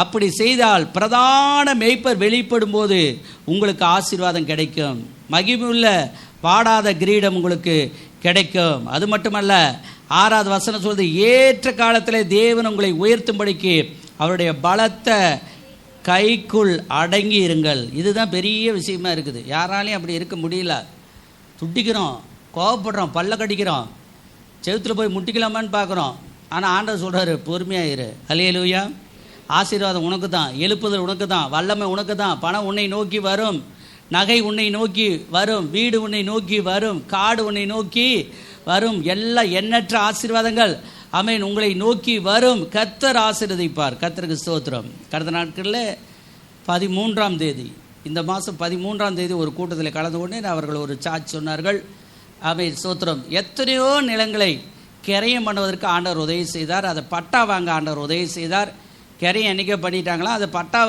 அப்படி செய்தால் பிரதான மேய்ப்பர் வெளிப்படும் போது உங்களுக்கு ஆசீர்வாதம் கிடைக்கும், மகிமையுள்ள வாடாத கிரீடம் உங்களுக்கு கிடைக்கும். அது மட்டுமல்ல, 6வது வசனம் சொல்றது, ஏற்ற காலத்தில் தேவன் உங்களை உயர்த்தும்படிக்கு அவருடைய பலத்த கைக்குள் அடங்கி இருங்கள். இதுதான் பெரிய விஷயமா இருக்குது. யாராலையும் அப்படி இருக்க முடியல. துட்டிக்கிறோம், கோவப்படுறோம், பல்ல கடிக்கிறோம், செவுத்தில் போய் முட்டிக்கலாமான்னு பார்க்குறோம். ஆனால் ஆண்டவர் சொல்கிறாரு, பொறுமையாயிரு. அல்லேலூயா. ஆசீர்வாதம் உனக்கு தான், எழுப்புதல் உனக்கு தான், வல்லமை உனக்கு தான். பணம் உன்னை நோக்கி வரும், நகை உன்னை நோக்கி வரும், வீடு உன்னை நோக்கி வரும், காடு உன்னை நோக்கி வரும். எல்லா எண்ணற்ற ஆசீர்வாதங்கள் ஆமென் உங்களை நோக்கி வரும். கர்த்தர் ஆசீர்வதிப்பார். கர்த்தருக்கு ஸ்தோத்திரம். கடந்த நாட்களில் 13ஆம் தேதி, இந்த மாதம் 13ஆம் தேதி ஒரு கூட்டத்தில் கலந்து கொண்டு அவர்கள் ஒரு சாட்சி சொன்னார்கள். ஆமென். ஸ்தோத்திரம். எத்தனையோ நிலங்களை கிரையம் பண்ணுவதற்கு ஆண்டவர் உதவி செய்தார். அதை பட்டா வாங்க ஆண்டவர் உதவி செய்தார். கிரையம் என்றைக்கே பண்ணிட்டாங்களா, அதை பட்டா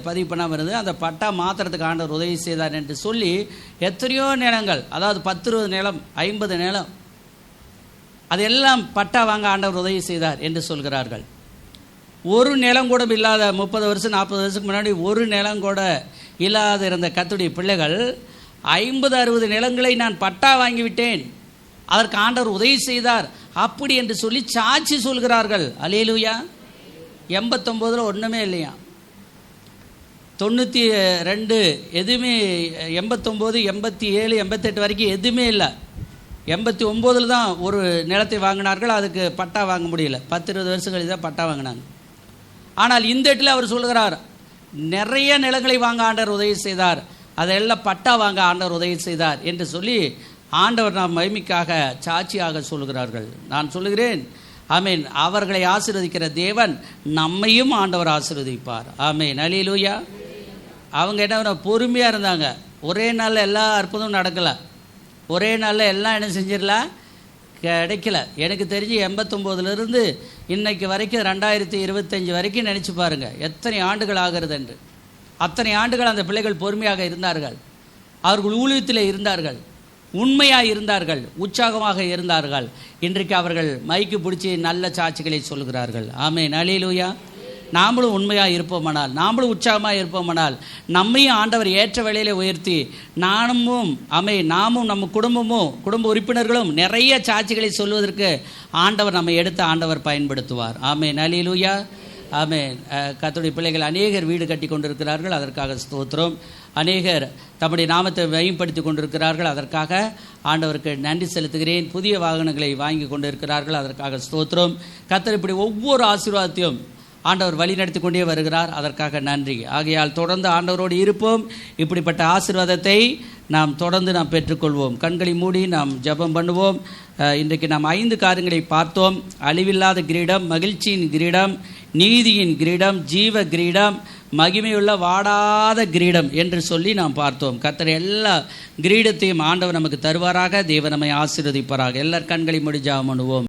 பதிவு பண்ணாமல் இருந்தது, அந்த பட்டா மாத்திரத்துக்கு ஆண்டவர் உதவி செய்தார் என்று சொல்லி எத்தனையோ நிலங்கள், அதாவது 10-20 நிலம், 50 நிலம், அதெல்லாம் பட்டா வாங்க ஆண்டவர் உதவி செய்தார் என்று சொல்கிறார்கள். ஒரு நிலம் கூட இல்லாத 30 வருஷம் 40 வருஷத்துக்கு முன்னாடி ஒரு நிலம் கூட இல்லாத இருந்த கர்த்தருடைய பிள்ளைகள் 50-60 நிலங்களை நான் பட்டா வாங்கிவிட்டேன், அதற்கு ஆண்டவர் உதவி செய்தார் அப்படி என்று சொல்லி சாட்சி சொல்கிறார்கள். அல்லேலூயா. 89 ஒன்றுமே இல்லையா, 92 எதுவுமே, 89, 87, 88 வரைக்கும் எதுவுமே இல்லை. 89 தான் ஒரு நிலத்தை வாங்கினார்கள், அதுக்கு பட்டா வாங்க முடியல. 10-20 வருஷம் கழித்து தான் பட்டா வாங்கினாங்க. ஆனால் இந்த இடத்துல அவர் சொல்கிறார், நிறைய நிலங்களை வாங்க ஆண்டவர் உதவி செய்தார், அதெல்லாம் பட்டா வாங்க ஆண்டவர் உதவி செய்தார் என்று சொல்லி ஆண்டவர் நாம் மகிமைக்காக சாட்சியாக சொல்கிறார்கள். நான் சொல்லுகிறேன், ஆமென், அவர்களை ஆசீர்வதிக்கிற தேவன் நம்மையும் ஆண்டவர் ஆசீர்வதிப்பார். ஆமென். அல்லேலூயா. அவங்க என்ன பொறுமையாக இருந்தாங்க. ஒரே நாளில் எல்லா அற்புதமும் நடக்கலை, ஒரே நாளில் எல்லாம் என்ன செஞ்சிடல, கிடைக்கல. எனக்கு தெரிஞ்சு 89லேருந்து இன்னைக்கு வரைக்கும் 2025 வரைக்கும் நினச்சி பாருங்கள், எத்தனை ஆண்டுகள் ஆகிறது என்று. அத்தனை ஆண்டுகள் அந்த பிள்ளைகள் பொறுமையாக இருந்தார்கள், அவர்கள் ஊழியத்தில் இருந்தார்கள், உண்மையாக இருந்தார்கள், உற்சாகமாக இருந்தார்கள். இன்றைக்கு அவர்கள் மைக்கு பிடிச்சி நல்ல சாட்சிகளை சொல்கிறார்கள். ஆமென். அல்லேலூயா. நாமளும் உண்மையாக இருப்போமானால், நாமளும் உற்சாகமாக இருப்போமானால், நம்மையும் ஆண்டவர் ஏற்ற வேளையிலே உயர்த்தி நாமும் நாமும் நம்ம குடும்ப உறுப்பினர்களும் நிறைய சாட்சிகளை சொல்வதற்கு ஆண்டவர் நம்ம எடுத்து ஆண்டவர் பயன்படுத்துவார். ஆமென். அல்லேலூயா. ஆமென். கர்த்தருடைய பிள்ளைகள் அநேகர் வீடு கட்டி கொண்டிருக்கிறார்கள், அதற்காக ஸ்தோத்திரம். அநேகர் தம்முடைய நாமத்தை மேம்படுத்தி கொண்டிருக்கிறார்கள், அதற்காக ஆண்டவருக்கு நன்றி செலுத்துகிறேன். புதிய வாகனங்களை வாங்கி கொண்டிருக்கிறார்கள், அதற்காக ஸ்தோத்திரம். கர்த்தர் இப்படி ஒவ்வொரு ஆசீர்வாதத்தையும் ஆண்டவர் வழி நடத்தி கொண்டே வருகிறார், அதற்காக நன்றி. ஆகையால் தொடர்ந்து ஆண்டவரோடு இருப்போம். இப்படிப்பட்ட ஆசீர்வாதத்தை நாம் தொடர்ந்து பெற்றுக்கொள்வோம். கண்களை மூடி நாம் ஜெபம் பண்ணுவோம். இன்றைக்கு நாம் 5 காரியங்களை பார்த்தோம். அழிவில்லாத கிரீடம், மகிழ்ச்சியின் கிரீடம், நீதியின் கிரீடம், ஜீவ கிரீடம், மகிமையுள்ள வாடாத கிரீடம் என்று சொல்லி நாம் பார்த்தோம். கர்த்தர் எல்லா கிரீடத்தையும் ஆண்டவர் நமக்கு தருவாராக. தேவன் நம்மை ஆசீர்வதிப்பாராக. எல்லார் கண்களை மூடி ஜெபம் பண்ணுவோம்.